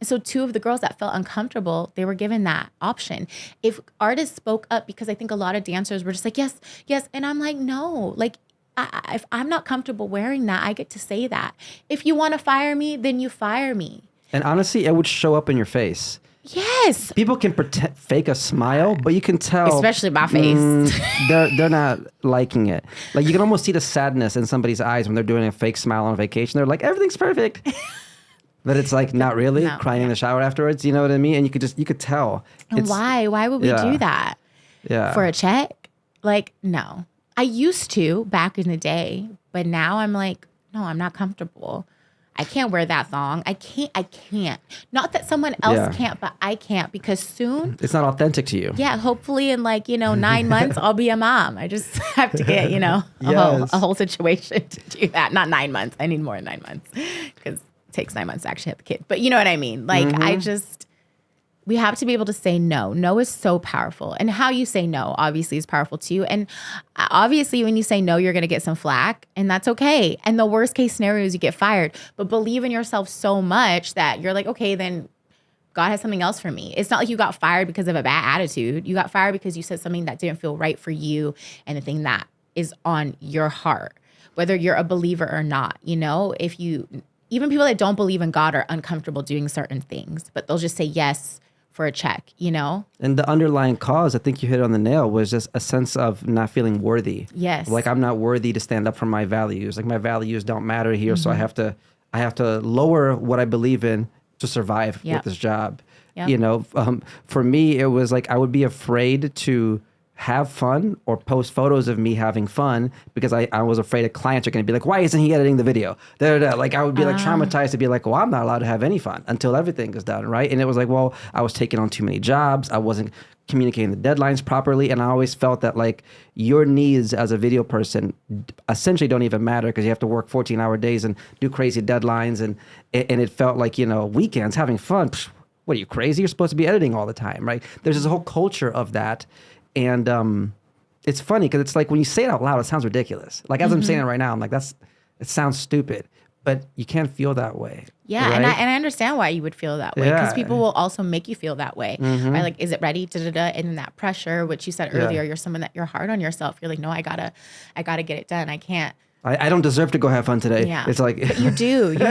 And so two of the girls that felt uncomfortable, they were given that option. If artists spoke up, because I think a lot of dancers were just like, yes, yes. And I'm like, no, like, if I'm not comfortable wearing that, I get to say that. If you want to fire me, then you fire me. And honestly, it would show up in your face. Yes. People can fake a smile, but you can tell. Especially my face. They're not liking it. Like you can almost see the sadness in somebody's eyes when they're doing a fake smile on vacation. They're like, everything's perfect. But it's like, not really, crying in the shower afterwards. You know what I mean? And you could tell. And why? Why would we do that? Yeah. For a check? Like, no. I used to back in the day, but now I'm like, no, I'm not comfortable. I can't wear that thong. I can't. Not that someone else can't, but I can't because soon. It's not authentic to you. Yeah. Hopefully in like, 9 months, I'll be a mom. I just have to get, a whole situation to do that. Not 9 months. I need more than 9 months because it takes 9 months to actually have the kid. But you know what I mean? Like we have to be able to say no. No is so powerful. And how you say no, obviously, is powerful too. And obviously, when you say no, you're going to get some flack, and that's okay. And the worst case scenario is you get fired. But believe in yourself so much that you're like, okay, then God has something else for me. It's not like you got fired because of a bad attitude. You got fired because you said something that didn't feel right for you and the thing that is on your heart, whether you're a believer or not. Even people that don't believe in God are uncomfortable doing certain things, but they'll just say yes for a check, And the underlying cause, I think you hit it on the nail, was just a sense of not feeling worthy. Yes. Like I'm not worthy to stand up for my values. Like my values don't matter here. So I have to lower what I believe in to survive with this job. Yep. For me, it was like, I would be afraid to have fun or post photos of me having fun because I was afraid of clients are going to be like, why isn't he editing the video? Like I would be like traumatized to be like, well, I'm not allowed to have any fun until everything is done, right? And it was like, well, I was taking on too many jobs. I wasn't communicating the deadlines properly. And I always felt that like your needs as a video person essentially don't even matter because you have to work 14-hour days and do crazy deadlines. And it felt like, weekends, having fun. Psh, what are you, crazy? You're supposed to be editing all the time, right? There's this whole culture of that. And it's funny because it's like when you say it out loud, it sounds ridiculous. Like as I'm saying it right now, I'm like, it sounds stupid, but you can't feel that way. Yeah, right? and I understand why you would feel that way because people will also make you feel that way. Right? Like, is it ready? And then that pressure, which you said earlier, you're someone that you're hard on yourself. You're like, no, I gotta get it done. I can't. I don't deserve to go have fun today. Yeah. It's like but you do. You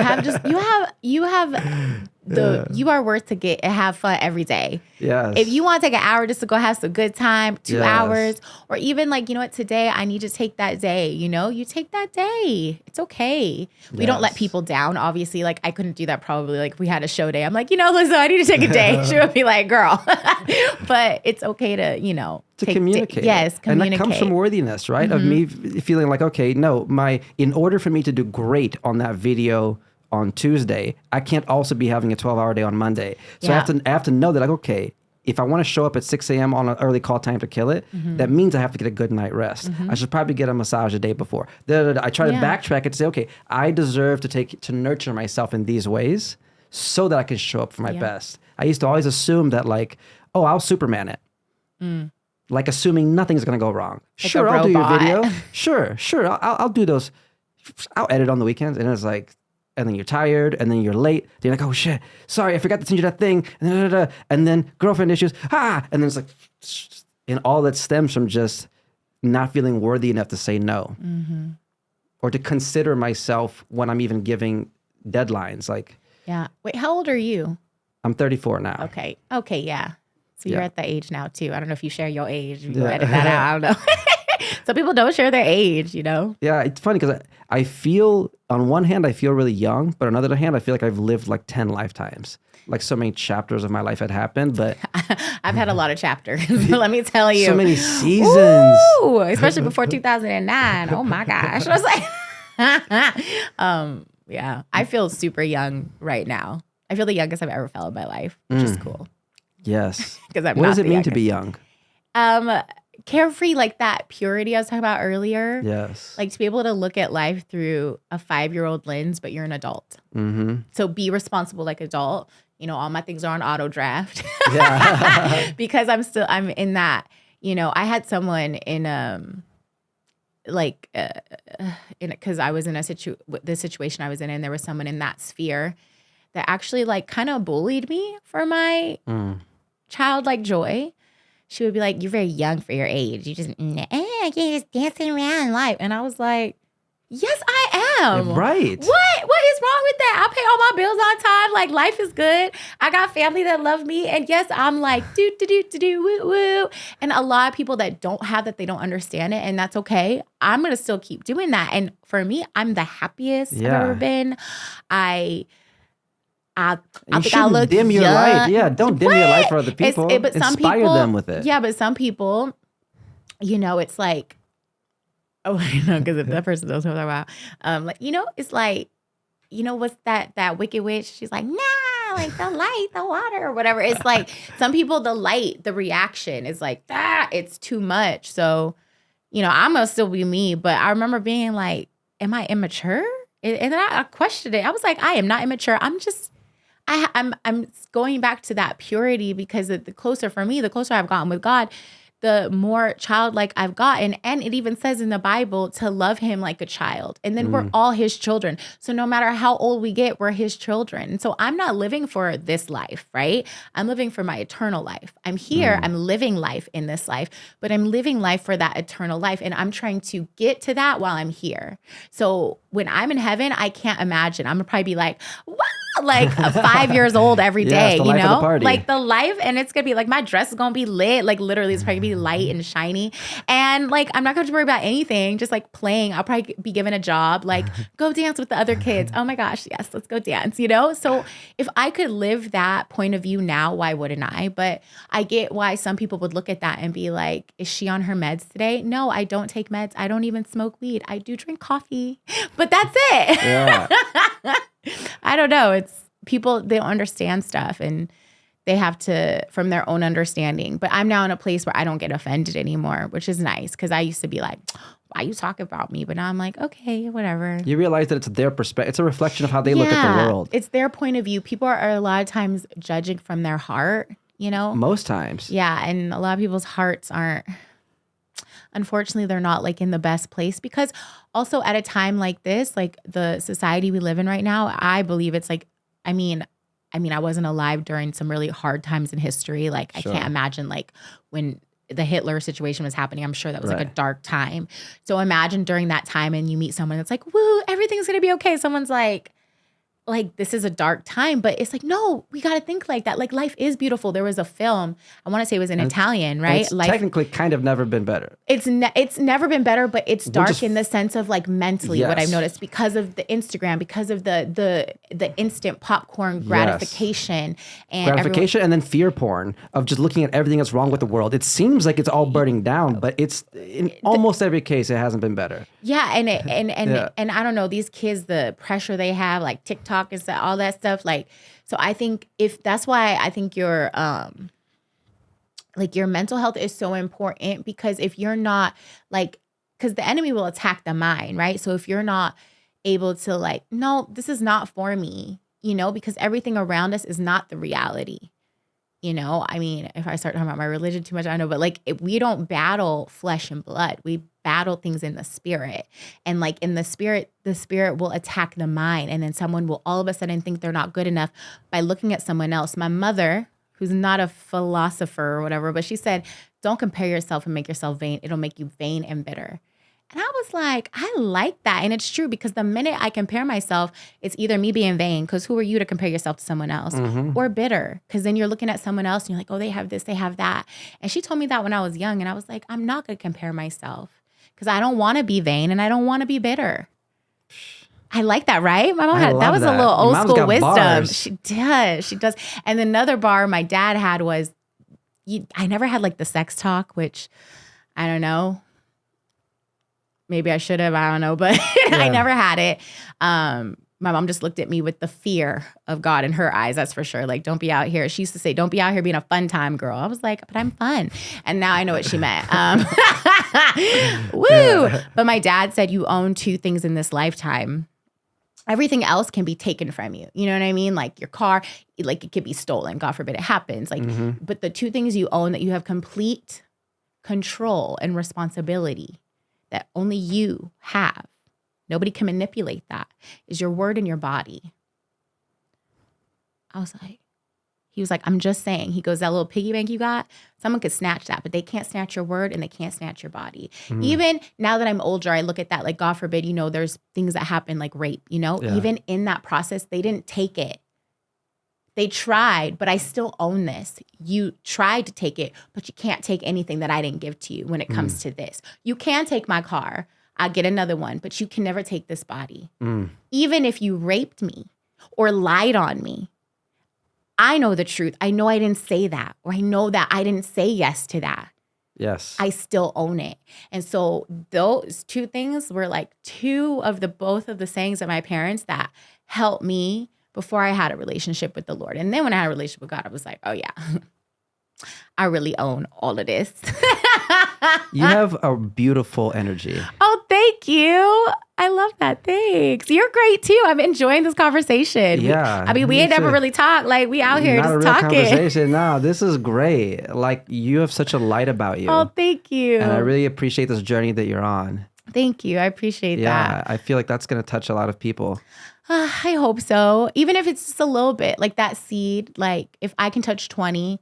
are worth to have fun every day. Yes. If you want to take an hour just to go have some good time, 2 hours, or even like, you know what, today I need to take that day, you take that day. It's okay. We don't let people down. Obviously, like I couldn't do that probably. Like if we had a show day, I'm like, Lizzo, I need to take a day. She would be like, girl, but it's okay to, to communicate. Yes, communicate. And that comes from worthiness, right? Of me feeling like, okay, no, in order for me to do great on that video on Tuesday, I can't also be having a 12-hour day on Monday. So I have to know that, like, okay, if I want to show up at 6 a.m. on an early call time to kill it, that means I have to get a good night rest. I should probably get a massage the day before. I try to backtrack and say, okay, I deserve to nurture myself in these ways so that I can show up for my best. I used to always assume that like, oh, I'll Superman it. like assuming nothing's going to go wrong. Like Sure, a I'll do your robot. video. Sure, I'll do those. I'll edit on the weekends. And it's like, and then you're tired, and then you're late. Then you're like, oh shit, sorry, I forgot to send you that thing. And then girlfriend issues. And then it's like, and all that stems from just not feeling worthy enough to say no. Or to consider myself when I'm even giving deadlines. Like, Yeah. Wait, how old are you? I'm 34 now. Okay. Okay. Yeah. So you're Yeah. at the age now too. I don't know if you share your age. You edit that out. I don't know. Some people don't share their age, you know? Yeah, it's funny because I feel, on one hand, I feel really young, but on the other hand, I feel like I've lived like 10 lifetimes. Like so many chapters of my life had happened, but I've had a lot of chapters. Let me tell you. so many seasons. Ooh, especially before 2009. Oh my gosh. I was like, yeah, I feel super young right now. I feel the youngest I've ever felt in my life, which is cool. Yes. Because I'm What not does it the mean to youngest. be young? Carefree, like that purity I was talking about earlier. Yes. Like to be able to look at life through a 5-year-old lens, but you're an adult. Mm-hmm. So be responsible like adult. You know, all my things are on auto draft. Yeah. Because I'm in that, you know, I had someone in because I was in the situation I was in, and there was someone in that sphere that actually like kind of bullied me for my childlike joy. She would be like, "You're very young for your age. You just, you're just dancing around in life." And I was like, "Yes, I am. Right. What is wrong with that? I pay all my bills on time. Like life is good. I got family that love me. And yes, I'm like woo woo. And a lot of people that don't have that, they don't understand it, and that's okay. I'm gonna still keep doing that. And for me, I'm the happiest I've ever been. I think I look dim your young. light. Yeah, don't dim your light for other people. But some Inspire people, them with it. Yeah, but some people, you know, it's like, oh, I know, because if that person knows what I'm talking about, like, you know, it's like, you know, what's that wicked witch? She's like, nah, like the light, the water, or whatever. It's like some people, the light, the reaction is like, it's too much. So, you know, I'm gonna still be me. But I remember being like, am I immature? And then I questioned it. I was like, I am not immature. I'm just, I'm going back to that purity, because the closer I've gotten with God, the more childlike I've gotten. And it even says in the Bible to love him like a child. And then we're all his children. So no matter how old we get, we're his children. And so I'm not living for this life, right? I'm living for my eternal life. I'm here. I'm living life in this life, but I'm living life for that eternal life. And I'm trying to get to that while I'm here. So when I'm in heaven, I can't imagine. I'm gonna probably be like, wow, like 5 years old every day, the you life of the know, party. like the life. And it's gonna be like, my dress is gonna be lit. Like literally it's probably gonna be light and shiny. And like, I'm not gonna have to worry about anything, just like playing. I'll probably be given a job, like go dance with the other kids. Oh my gosh, yes, let's go dance, you know? So if I could live that point of view now, why wouldn't I? But I get why some people would look at that and be like, is she on her meds today? No, I don't take meds. I don't even smoke weed. I do drink coffee, but that's it. Yeah. I don't know. It's people, they don't understand stuff, and they have to, from their own understanding. But I'm now in a place where I don't get offended anymore, which is nice, because I used to be like, why you talk about me? But now I'm like, okay, whatever. You realize that it's their perspective. It's a reflection of how they look at the world. It's their point of view. People are a lot of times judging from their heart, you know? Most times. Yeah. And a lot of people's hearts aren't, unfortunately, they're not like in the best place, because also at a time like this, like the society we live in right now, I believe it's like, I mean, I wasn't alive during some really hard times in history. Like Sure. I can't imagine like when the Hitler situation was happening. I'm sure that was like a Right. dark time. So imagine during that time and you meet someone that's like, woo, everything's going to be okay. Someone's like, this is a dark time, but it's like, no, we got to think like that. Like life is beautiful. There was a film, I want to say it was in Italian, right? It's technically kind of never been better. It's never been better, but it's dark just- in the sense of like mentally what I've Yes. noticed, because of the Instagram, because of the instant popcorn gratification and Gratification and then fear porn of just looking at everything that's wrong with the world. It seems like it's all burning down, but it's in almost every case it hasn't been better. Yeah, and Yeah. and I don't know, these kids, the pressure they have, like TikTok and stuff, all that stuff. Like, so I think if that's why I think your like your mental health is so important, because if you're not like, because the enemy will attack the mind, right? So if you're not able to like, no, this is not for me, you know, because everything around us is not the reality. You know, I mean, if I start talking about my religion too much, I know, but like we don't battle flesh and blood. We battle things in the spirit. And like in the spirit will attack the mind. And then someone will all of a sudden think they're not good enough by looking at someone else. My mother, who's not a philosopher or whatever, but she said, don't compare yourself and make yourself vain. It'll make you vain and bitter. And I was like, I like that. And it's true, because the minute I compare myself, it's either me being vain, because who are you to compare yourself to someone else, or bitter, because then you're looking at someone else and you're like, oh, they have this, they have that. And she told me that when I was young, and I was like, I'm not going to compare myself, because I don't want to be vain and I don't want to be bitter. I like that, right? My mom had that was a little old school wisdom. Bars. She does. And another bar my dad had was, I never had like the sex talk, which I don't know. Maybe I should have, I don't know, but I never had it. My mom just looked at me with the fear of God in her eyes, that's for sure. Like, don't be out here. She used to say, don't be out here being a fun time girl. I was like, but I'm fun. And now I know what she meant. Woo! Yeah. But my dad said, you own 2 things in this lifetime. Everything else can be taken from you. You know what I mean? Like your car, like it could be stolen. God forbid it happens. Like, but the 2 things you own that you have complete control and responsibility that only you have, nobody can manipulate that, is your word and your body. I was like, he was like, I'm just saying. He goes, that little piggy bank you got, someone could snatch that, but they can't snatch your word and they can't snatch your body. Even now that I'm older, I look at that, like, God forbid, you know, there's things that happen like rape, you know, even in that process, they didn't take it. They tried, but I still own this. You tried to take it, but you can't take anything that I didn't give to you when it comes to this. You can take my car. I'll get another one, but you can never take this body. Even if you raped me or lied on me, I know the truth. I know I didn't say that, or I know that I didn't say yes to that. Yes. I still own it. And so those 2 things were like both of the sayings of my parents that helped me before I had a relationship with the Lord. And then when I had a relationship with God, I was like, oh yeah, I really own all of this. You have a beautiful energy. Oh, thank you. I love that. Thanks. You're great too. I'm enjoying this conversation. Yeah. I mean, we ain't never really talked. Like, we out here Not just a real talking. Conversation. No, this is great. Like, you have such a light about you. Oh, thank you. And I really appreciate this journey that you're on. Thank you. I appreciate that. Yeah, I feel like that's going to touch a lot of people. I hope so. Even if it's just a little bit, like that seed, like if I can touch 20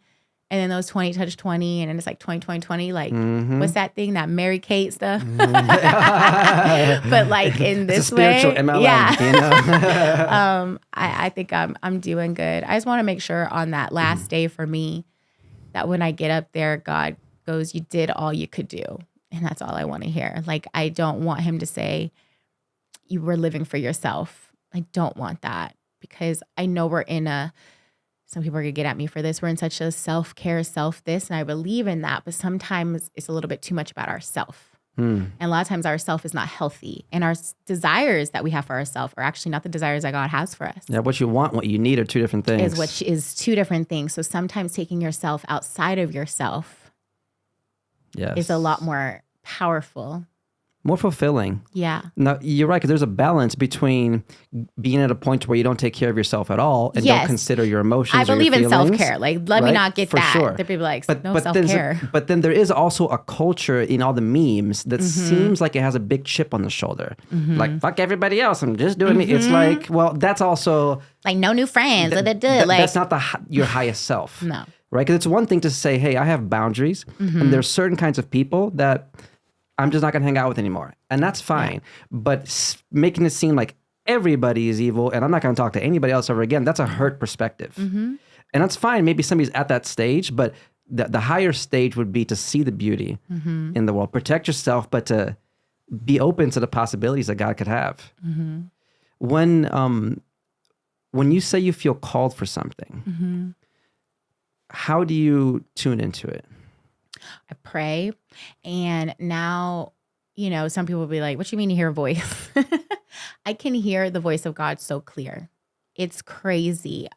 and then those 20 touch 20 and then it's like 20, 20, 20, like what's that thing, that Mary Kate stuff? But like in this way, spiritual MLM, yeah. You know? I think I'm doing good. I just want to make sure on that last day for me that when I get up there, God goes, you did all you could do. And that's all I want to hear. Like, I don't want him to say you were living for yourself. I don't want that, because I know we're in some people are going to get at me for this. We're in such a self-care, self-this, and I believe in that. But sometimes it's a little bit too much about ourself. And a lot of times our self is not healthy. And our desires that we have for ourselves are actually not the desires that God has for us. Yeah, what you want, what you need are 2 different things. Is 2 different things. So sometimes taking yourself outside of yourself is a lot more powerful. More fulfilling. Yeah. No, you're right, because there's a balance between being at a point where you don't take care of yourself at all and don't consider your emotions. I believe in self-care. Like, let me not get for that. Sure. The people like, no self-care. But then there is also a culture in all the memes that seems like it has a big chip on the shoulder. Like, fuck everybody else, I'm just doing me. It's like, well, that's also... Like, no new friends. Like, that's not your highest self. No. Right? Because it's one thing to say, hey, I have boundaries, and there's certain kinds of people that I'm just not going to hang out with anymore. And that's fine. Yeah. But making it seem like everybody is evil and I'm not going to talk to anybody else ever again, that's a hurt perspective. And that's fine. Maybe somebody's at that stage, but the higher stage would be to see the beauty in the world. Protect yourself, but to be open to the possibilities that God could have. When you say you feel called for something, how do you tune into it? I pray. And now, you know, some people will be like, what do you mean you hear a voice? I can hear the voice of God so clear. It's crazy.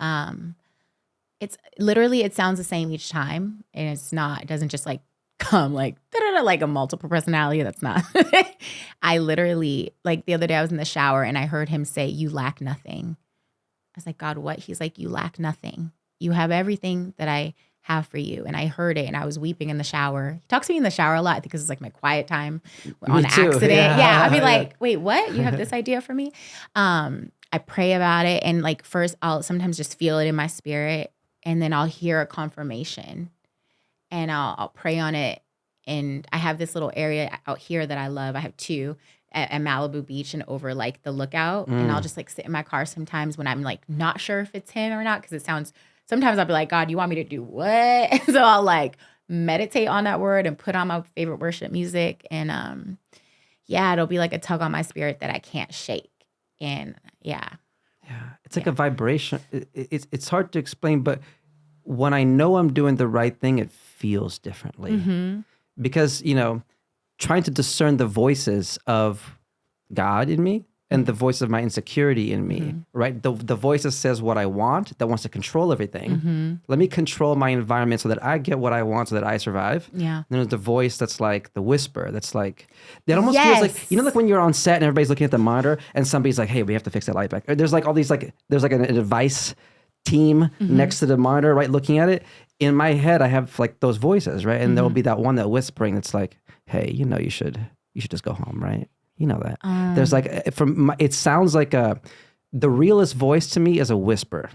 It's literally, it sounds the same each time. And it doesn't just like come like, like a multiple personality. That's not. I literally, like the other day I was in the shower and I heard him say, you lack nothing. I was like, God, what? He's like, you lack nothing. You have everything that I have for you. And I heard it and I was weeping in the shower. He talks to me in the shower a lot because it's like my quiet time on Me too. accident. Yeah. I'd be like, wait, what? You have this idea for me? I pray about it. And like first I'll sometimes just feel it in my spirit and then I'll hear a confirmation and I'll pray on it. And I have this little area out here that I love. I have two at Malibu Beach and over like the lookout. And I'll just like sit in my car sometimes when I'm like not sure if it's him or not. Cause it sounds, sometimes I'll be like, God, you want me to do what? So I'll like meditate on that word and put on my favorite worship music. And it'll be like a tug on my spirit that I can't shake. And yeah. It's like a vibration. It's hard to explain, but when I know I'm doing the right thing, it feels differently. Because, trying to discern the voices of God in me and the voice of my insecurity in me, right? The voice that says what I want, that wants to control everything. Let me control my environment so that I get what I want so that I survive. Yeah. And then there's the voice that's like the whisper, that's like, that almost feels like, like when you're on set and everybody's looking at the monitor and somebody's like, hey, we have to fix that light back. Or there's like all these there's like an advice team next to the monitor, right? Looking at it. In my head, I have like those voices, right? And there'll be that one that whispering that's like, hey, you should just go home, right? You know that. There's like, it sounds like the realest voice to me is a whisper.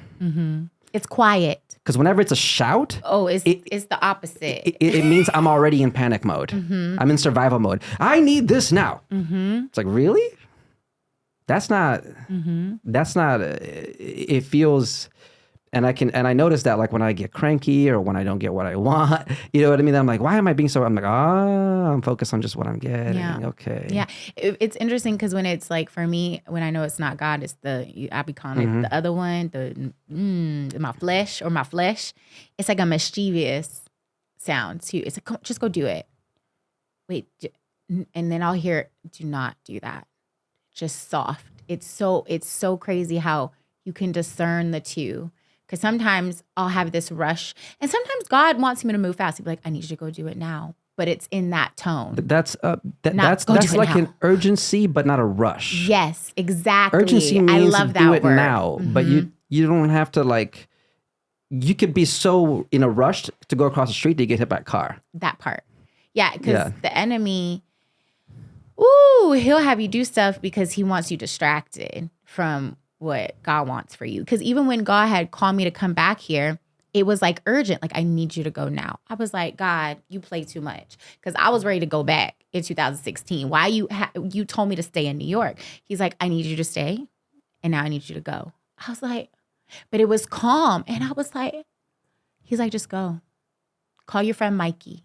It's quiet. Because whenever it's a shout. Oh, it's the opposite. It means I'm already in panic mode. I'm in survival mode. I need this now. It's like, really? That's not, it feels... And I notice that like when I get cranky or when I don't get what I want, you know what I mean? I'm like, why am I being so, I'm like, I'm focused on just what I'm getting. Yeah. Okay. Yeah. It's interesting because when it's like, for me, when I know it's not God, it's I be calling it the other one, my flesh. It's like a mischievous sound too. It's like, just go do it. Wait. And then I'll hear, do not do that. Just soft. It's so crazy how you can discern the two. Because sometimes I'll have this rush. And sometimes God wants me to move fast. He'll be like, I need you to go do it now. But it's in that tone. That's like an urgency, but not a rush. Yes, exactly. Urgency means I love that do it word. now. But you don't have to like, you could be so in a rush to go across the street to get hit by a car. That part. Yeah, because the enemy, he'll have you do stuff because he wants you distracted from what God wants for you. Because even when God had called me to come back here, it was like urgent. Like, I need you to go now. I was like, God, you play too much. Because I was ready to go back in 2016. Why you told me to stay in New York? He's like, I need you to stay. And now I need you to go. I was like, but it was calm. And I was like, he's like, just go. Call your friend Mikey.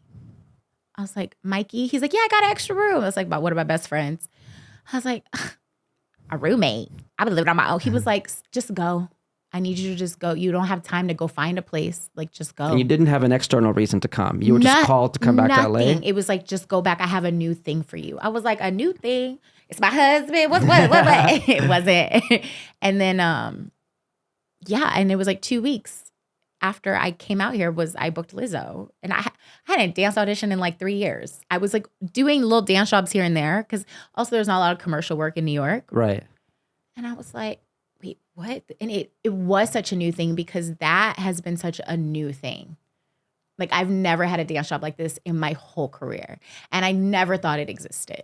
I was like, Mikey? He's like, yeah, I got an extra room. I was like, but what are my best friends? I was like, a roommate. I've been living on my own. He was like, just go. I need you to just go. You don't have time to go find a place. Like, just go. And you didn't have an external reason to come. You were just called to come back to LA? It was like, just go back. I have a new thing for you. I was like, a new thing? It's my husband. What? It wasn't. And then, and it was like 2 weeks after I came out here I booked Lizzo. And I hadn't dance audition in like 3 years. I was like doing little dance jobs here and there because also there's not a lot of commercial work in New York. Right. And I was like, wait, what? And it was such a new thing because that has been such a new thing. Like, I've never had a dance job like this in my whole career. And I never thought it existed.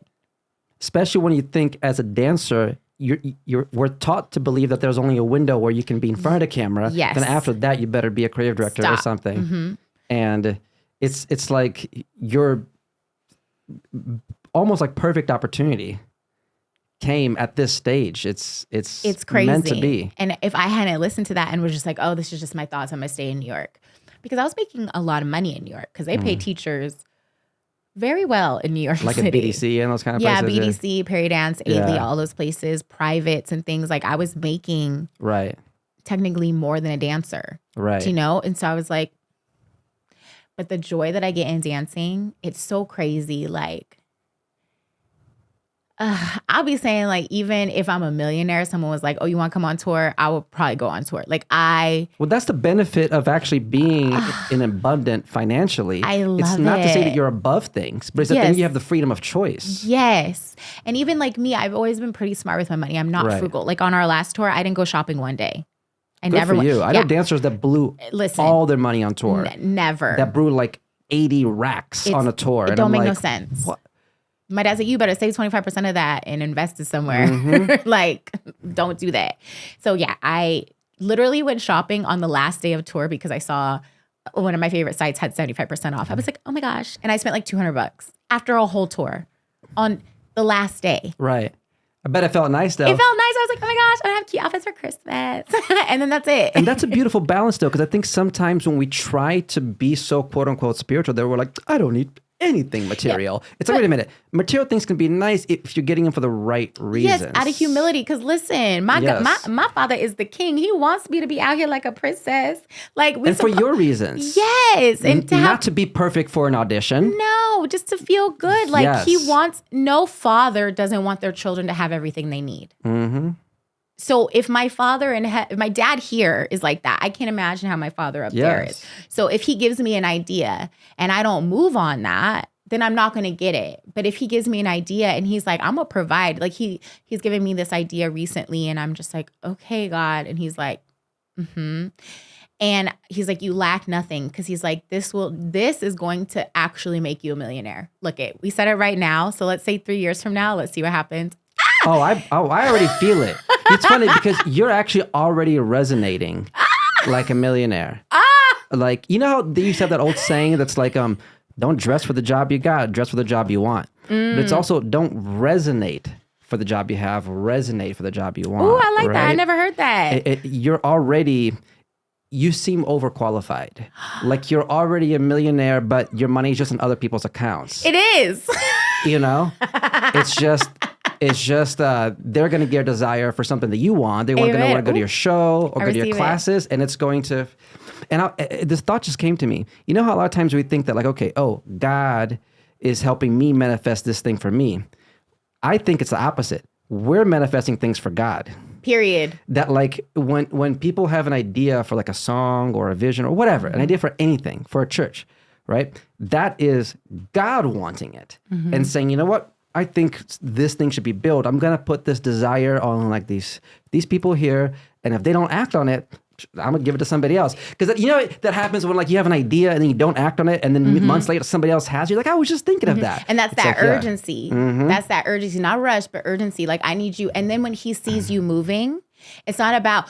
Especially when you think as a dancer, we're taught to believe that there's only a window where you can be in front of the camera. Yes. Then after that, you better be a creative director or something. And it's like your almost like perfect opportunity came at this stage. It's crazy. Meant to be. And if I hadn't listened to that and was just like, oh, this is just my thoughts, I'm gonna stay in New York. Because I was making a lot of money in New York because they pay teachers very well in New York like City. Like a BDC and those kind of places? BDC, Perry Dance, Ailey, all those places, privates and things. Like, I was making technically more than a dancer. Right. You know? And so I was like, but the joy that I get in dancing, it's so crazy. Like, I'll be saying, like, even if I'm a millionaire, someone was like, oh, you want to come on tour? I would probably go on tour. Like, well, that's the benefit of actually being in abundant financially. I love it. It's not to say that you're above things, but it's that then you have the freedom of choice. Yes. And even like me, I've always been pretty smart with my money. I'm not frugal. Like, on our last tour, I didn't go shopping one day. I Good never for you. I know yeah. dancers that blew Listen, all their money on tour. Never. That blew like 80 racks on a tour. It And don't I'm make no like, sense. what? My dad said, you better save 25% of that and invest it somewhere. Like, don't do that. So yeah, I literally went shopping on the last day of tour because I saw one of my favorite sites had 75% off. I was like, oh my gosh. And I spent like $200 after a whole tour on the last day. Right. I bet it felt nice though. It felt nice. I was like, oh my gosh, I have cute outfits for Christmas. And then that's it. And that's a beautiful balance though, because I think sometimes when we try to be so quote unquote spiritual, that we're like, I don't need anything material. Yeah. It's like, wait a minute. Material things can be nice if you're getting them for the right reasons. Yes, out of humility. Because listen, my father is the king. He wants me to be out here like a princess. Like and for your reasons. Yes. And to not to be perfect for an audition. No, just to feel good. Like he wants, no father doesn't want their children to have everything they need. Mm-hmm. So if my father and my dad here is like that, I can't imagine how my father up there is. So if he gives me an idea and I don't move on that, then I'm not going to get it. But if he gives me an idea and he's like, I'm going to provide, like he's given me this idea recently and I'm just like, okay, God. And he's like, and he's like, you lack nothing. Cause he's like, this is going to actually make you a millionaire. Look we said it right now. So let's say 3 years from now, let's see what happens. Oh, I already feel it. It's funny because you're actually already resonating like a millionaire. Like, you know how they used to have that old saying that's like, don't dress for the job you got, dress for the job you want. But it's also don't resonate for the job you have, resonate for the job you want. Oh, I like that. I never heard that. You seem overqualified. Like you're already a millionaire, but your money's just in other people's accounts. It is. You know? It's just they're going to get a desire for something that you want. They're going to want to go to your show or go to your classes, and it's going to. And this thought just came to me. You know how a lot of times we think that like, okay, God is helping me manifest this thing for me. I think it's the opposite. We're manifesting things for God. Period. That like when people have an idea for like a song or a vision or whatever, an idea for anything, for a church, right? That is God wanting it and saying, you know what? I think this thing should be built. I'm going to put this desire on like these people here. And if they don't act on it, I'm going to give it to somebody else. Because you know that happens when like you have an idea and then you don't act on it. And then months later, somebody else has. You're like, I was just thinking of that. And that's that urgency. That's that urgency, not rush, but urgency. Like I need you. And then when he sees you moving, it's not about,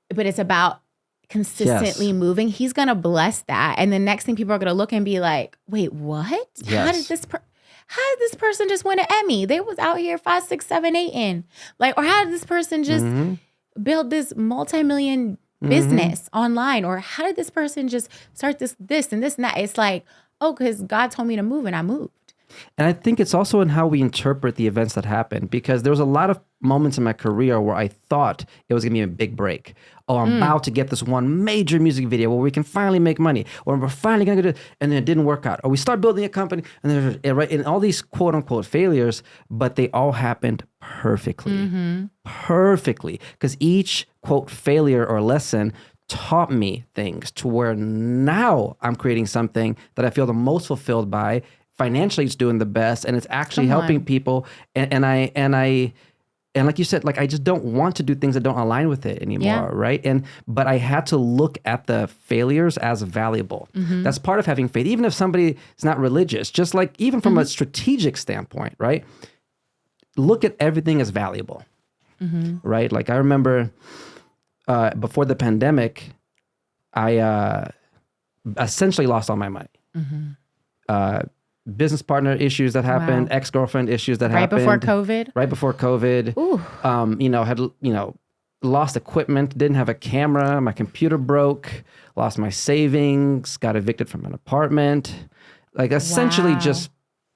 but it's about consistently moving. He's going to bless that. And the next thing people are going to look and be like, wait, what? How did this person just win an Emmy? They was out here 5, 6, 7, 8 in. Like, or how did this person just build this multi-million business online? Or how did this person just start this and this and that? It's like, because God told me to move and I moved. And I think it's also in how we interpret the events that happen, because there was a lot of moments in my career where I thought it was going to be a big break. Oh, I'm about to get this one major music video where we can finally make money, or we're finally going to do it, and then it didn't work out. Or we start building a company, and all these quote unquote failures, but they all happened perfectly. Perfectly. Because each quote failure or lesson taught me things to where now I'm creating something that I feel the most fulfilled by. Financially, it's doing the best, and it's actually helping people. And like you said, like I just don't want to do things that don't align with it anymore, right? But I had to look at the failures as valuable. That's part of having faith, even if somebody is not religious. Just like even from a strategic standpoint, right? Look at everything as valuable, right? Like I remember before the pandemic, I essentially lost all my money. Business partner issues that happened, ex-girlfriend issues that happened. Right before COVID. Ooh. Had lost equipment, didn't have a camera, my computer broke, lost my savings, got evicted from an apartment. Like essentially just,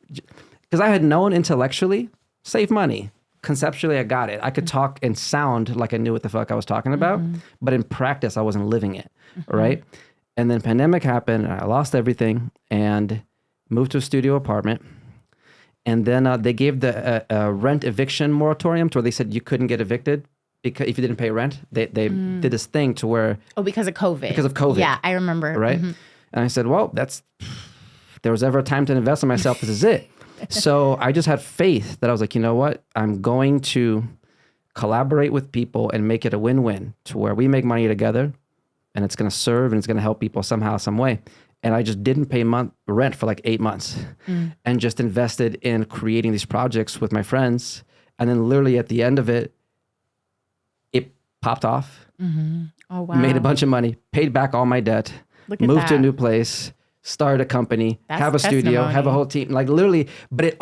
because I had known intellectually, save money. Conceptually, I got it. I could talk and sound like I knew what the fuck I was talking about, but in practice, I wasn't living it, right? And then pandemic happened, and I lost everything, and moved to a studio apartment, and then they gave the rent eviction moratorium to where they said you couldn't get evicted because if you didn't pay rent. They did this thing to where because of COVID. Because of COVID. Yeah, I remember. Right, and I said, well, if there was ever a time to invest in myself, this is it. So I just had faith that I was like, you know what, I'm going to collaborate with people and make it a win-win to where we make money together and it's going to serve and it's going to help people somehow, some way. And I just didn't pay rent for like 8 months and just invested in creating these projects with my friends. And then literally at the end of it, it popped off. Oh, wow. Made a bunch of money, paid back all my debt, Look at moved to a that. new place, started a company, That's have a studio, testimony. have a whole team, like literally, but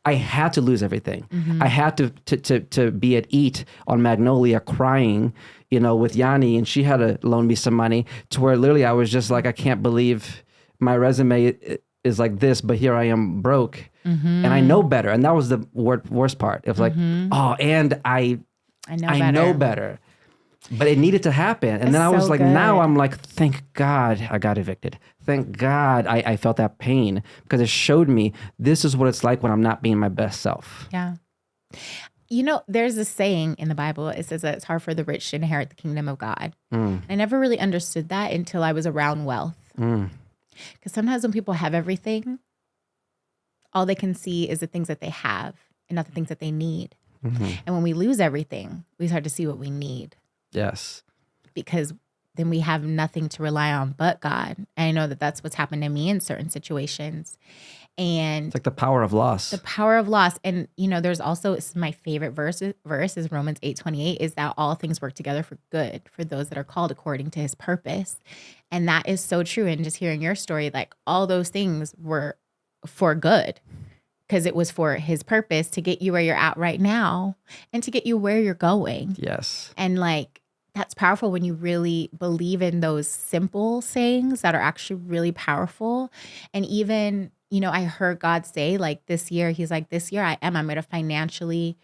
I had to lose everything. I had to be at Eat on Magnolia crying, with Yanni, and she had to loan me some money to where literally I was just like, I can't believe my resume is like this, but here I am broke and I know better. And that was the worst part. It was like, oh, and I know better. But it needed to happen. And then I was so like, good. now I'm like, thank God I got evicted. Thank God I felt that pain because it showed me this is what it's like when I'm not being my best self. Yeah. There's a saying in the Bible. It says that it's hard for the rich to inherit the kingdom of God. I never really understood that until I was around wealth. Because sometimes when people have everything, all they can see is the things that they have and not the things that they need. And when we lose everything, we start to see what we need. Yes. Because then we have nothing to rely on but God. And I know that that's what's happened to me in certain situations. And It's like the power of loss. the power of loss. And, there's also, it's my favorite verse is Romans 8:28, is that all things work together for good for those that are called according to his purpose. And that is so true. And just hearing your story, like all those things were for good because it was for his purpose to get you where you're at right now and to get you where you're going. Yes. And that's powerful when you really believe in those simple sayings that are actually really powerful. And even, I heard God say this year, he's like, this year I'm going to financially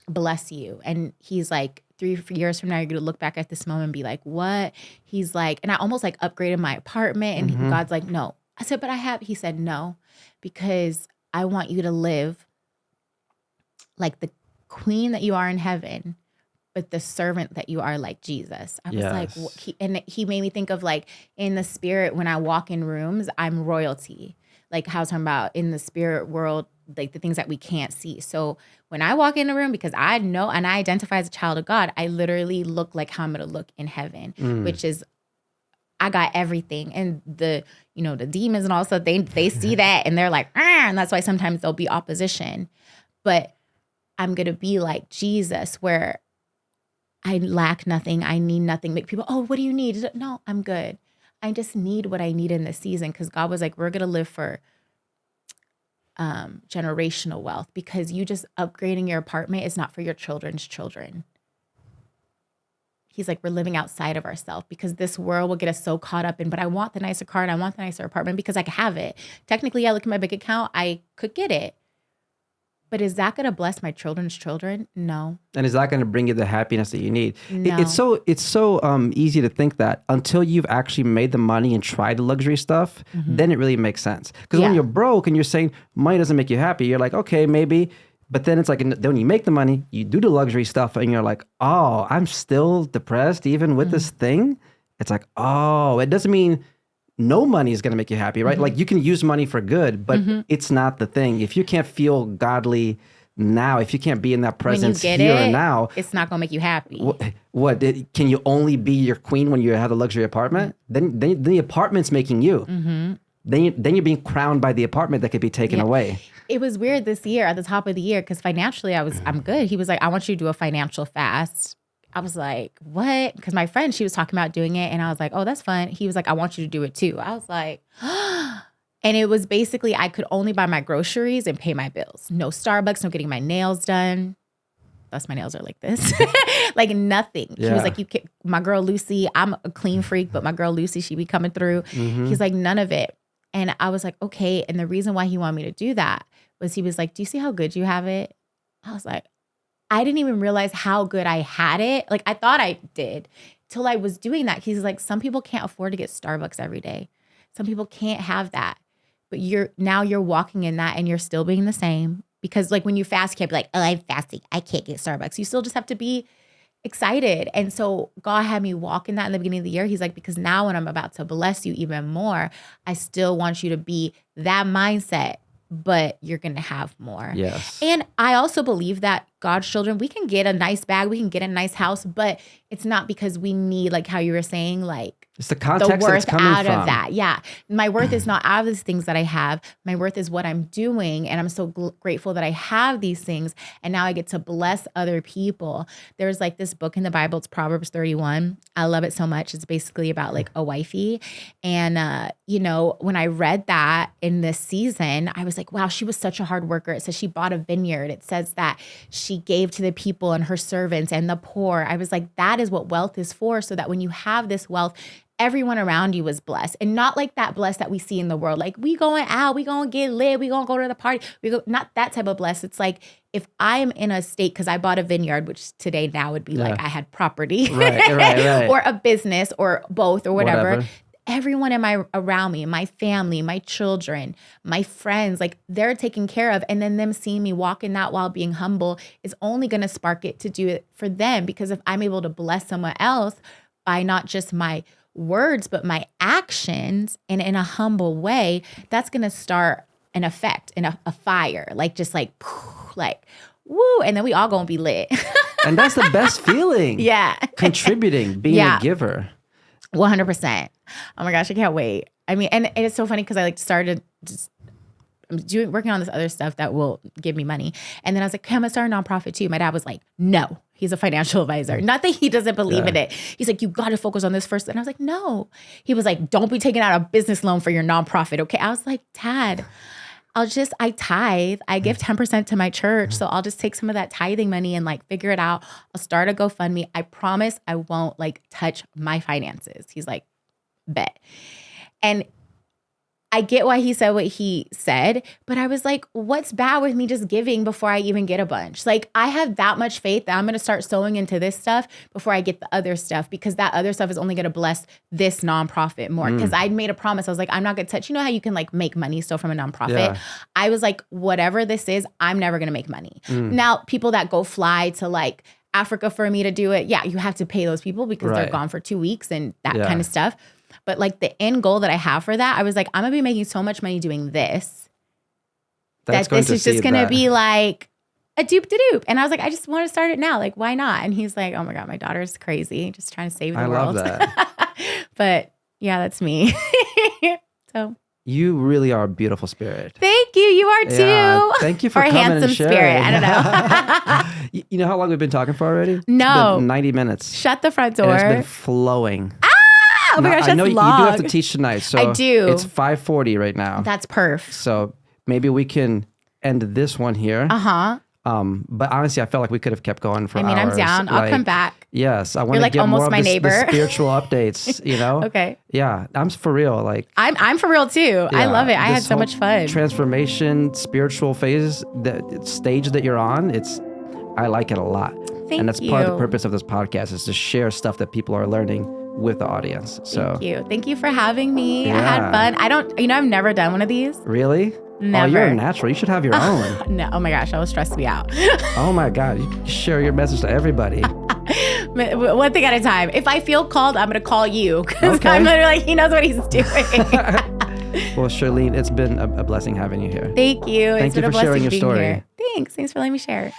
bless you. And he's like, 3 years from now, you're going to look back at this moment and be like, what? He's like, and I almost upgraded my apartment. And God's like, no. I said, but he said, no, because I want you to live like the queen that you are in heaven, but the servant that you are like Jesus. I was like, and he made me think of in the spirit, when I walk in rooms, I'm royalty. Like how I was talking about in the spirit world, like the things that we can't see. So when I walk in a room, because I know and I identify as a child of God, I literally look like how I'm going to look in heaven, which is, I got everything. And the demons and all stuff, they see that and they're like, and that's why sometimes there'll be opposition. But I'm going to be like Jesus, where I lack nothing. I need nothing. Make people, oh, what do you need? No, I'm good. I just need what I need in this season. Because God was like, we're going to live for generational wealth, because you just upgrading your apartment is not for your children's children. He's like, we're living outside of ourselves, because this world will get us so caught up in, but I want the nicer car and I want the nicer apartment because I can have it. Technically, I look at my bank account, I could get it. But is that going to bless my children's children? No. And is that going to bring you the happiness that you need? No. It's so easy to think that until you've actually made the money and tried the luxury stuff, then it really makes sense. Because when you're broke and you're saying money doesn't make you happy, you're like, okay, maybe. But then it's like, then when you make the money, you do the luxury stuff and you're like, oh, I'm still depressed even with this thing. It's like, oh, it doesn't mean no money is going to make you happy, right? Like you can use money for good, but it's not the thing. If you can't feel godly now, if you can't be in that presence here and now, it's not going to make you happy. Can you only be your queen when you have a luxury apartment? Then the apartment's making you. Then you're being crowned by the apartment that could be taken away. It was weird this year at the top of the year, because financially I'm good. He was like, I want you to do a financial fast. I was like, what? Because my friend, she was talking about doing it. And I was like, oh, that's fun. He was like, I want you to do it too. I was like, and it was basically, I could only buy my groceries and pay my bills. No Starbucks, no getting my nails done. Thus my nails are like this. Like nothing. Yeah. He was like, my girl Lucy, I'm a clean freak, but my girl Lucy, she be coming through. He's like, none of it. And I was like, okay. And the reason why he wanted me to do that was he was like, do you see how good you have it? I was like, I didn't even realize how good I had it. Like I thought I did till I was doing that. He's like, some people can't afford to get Starbucks every day. Some people can't have that. But you're walking in that and you're still being the same. Because like when you fast, you can't be like, oh, I'm fasting, I can't get Starbucks. You still just have to be excited. And so God had me walk in that in the beginning of the year. He's like, because now when I'm about to bless you even more, I still want you to be that mindset, but you're going to have more. Yes. And I also believe that God's children, we can get a nice bag, we can get a nice house, but it's not because we need, like how you were saying, like it's the context the that it's worth coming out from. of that. Yeah. My worth is not out of these things that I have. My worth is what I'm doing. And I'm so grateful that I have these things. And now I get to bless other people. There's like this book in the Bible, it's Proverbs 31. I love it so much. It's basically about like a wifey. And, you know, when I read that in this season, I was like, wow, she was such a hard worker. It says she bought a vineyard. It says that she gave to the people and her servants and the poor. I was like, that is what wealth is for. So that when you have this wealth, everyone around you is blessed. And not like that blessed that we see in the world. Like we going out, we going to get lit, we going to go to the party. Not that type of blessed. It's like if I'm in a state, because I bought a vineyard, which today now would be like I had property right. or a business or both or whatever. Everyone around me, my family, my children, my friends, like they're taken care of. And then them seeing me walk in that while being humble is only going to spark it to do it for them. Because if I'm able to bless someone else by not just my words, but my actions and in a humble way, that's going to start an effect and a fire, like just like woo. And then we all going to be lit. And that's the best feeling. Yeah. Contributing, being a giver. 100%. Oh my gosh, I can't wait. I mean, and it's so funny because I like started just working on this other stuff that will give me money. And then I was like, okay, I'm gonna start a nonprofit too. My dad was like, no, he's a financial advisor. Not that he doesn't believe in it. He's like, you got to focus on this first. And I was like, no. He was like, don't be taking out a business loan for your nonprofit. Okay. I was like, Dad, I tithe. I give 10% to my church. So I'll just take some of that tithing money and like figure it out. I'll start a GoFundMe. I promise I won't like touch my finances. He's like, bet. And I get why he said what he said, but I was like, what's bad with me just giving before I even get a bunch? Like I have that much faith that I'm going to start sowing into this stuff before I get the other stuff, because that other stuff is only going to bless this nonprofit more. Because I'd made a promise. I was like, I'm not going to touch, you know how you can like make money still from a nonprofit? Yeah. I was like, whatever this is, I'm never going to make money. Now, people that go fly to like Africa for me to do it, yeah, you have to pay those people because they're gone for 2 weeks and that kind of stuff. But like the end goal that I have for that, I was like, I'm going to be making so much money doing this that this is just going to be like a doop-de-doop. And I was like, I just want to start it now. Like, why not? And he's like, oh my God, my daughter's crazy. Just trying to save the world. I love that. But yeah, that's me. So you really are a beautiful spirit. Thank you. You are too. Yeah, thank you for coming handsome and sharing. Spirit. I don't know. You know how long we've been talking for already? No. It's been 90 minutes. Shut the front door. And it's been flowing. Oh my gosh, I know that's you long. do have to teach tonight. So I do. It's 5:40 right now. That's perf. So maybe we can end this one here. But honestly, I felt like we could have kept going for hours. I'm down. I'll come back. Yes, I want You're to like get almost more of my neighbor. the spiritual updates, you know? Okay. Yeah, I'm for real. Like I'm for real too. I love it. I had so much fun. Transformation, spiritual phase, the stage that you're on, I like it a lot. And that's part of the purpose of this podcast is to share stuff that people are learning with the audience. So Thank you for having me. Yeah. I had fun. I've never done one of these. Really? Never. Oh, you're a natural. You should have your own. No. Oh my gosh, that will stress me out. Oh my God. You share your message to everybody. One thing at a time. If I feel called, I'm going to call you because I'm literally like, he knows what he's doing. Well, Shirlene, it's been a blessing having you here. Thank you. Thank you for sharing your story. Thanks for letting me share.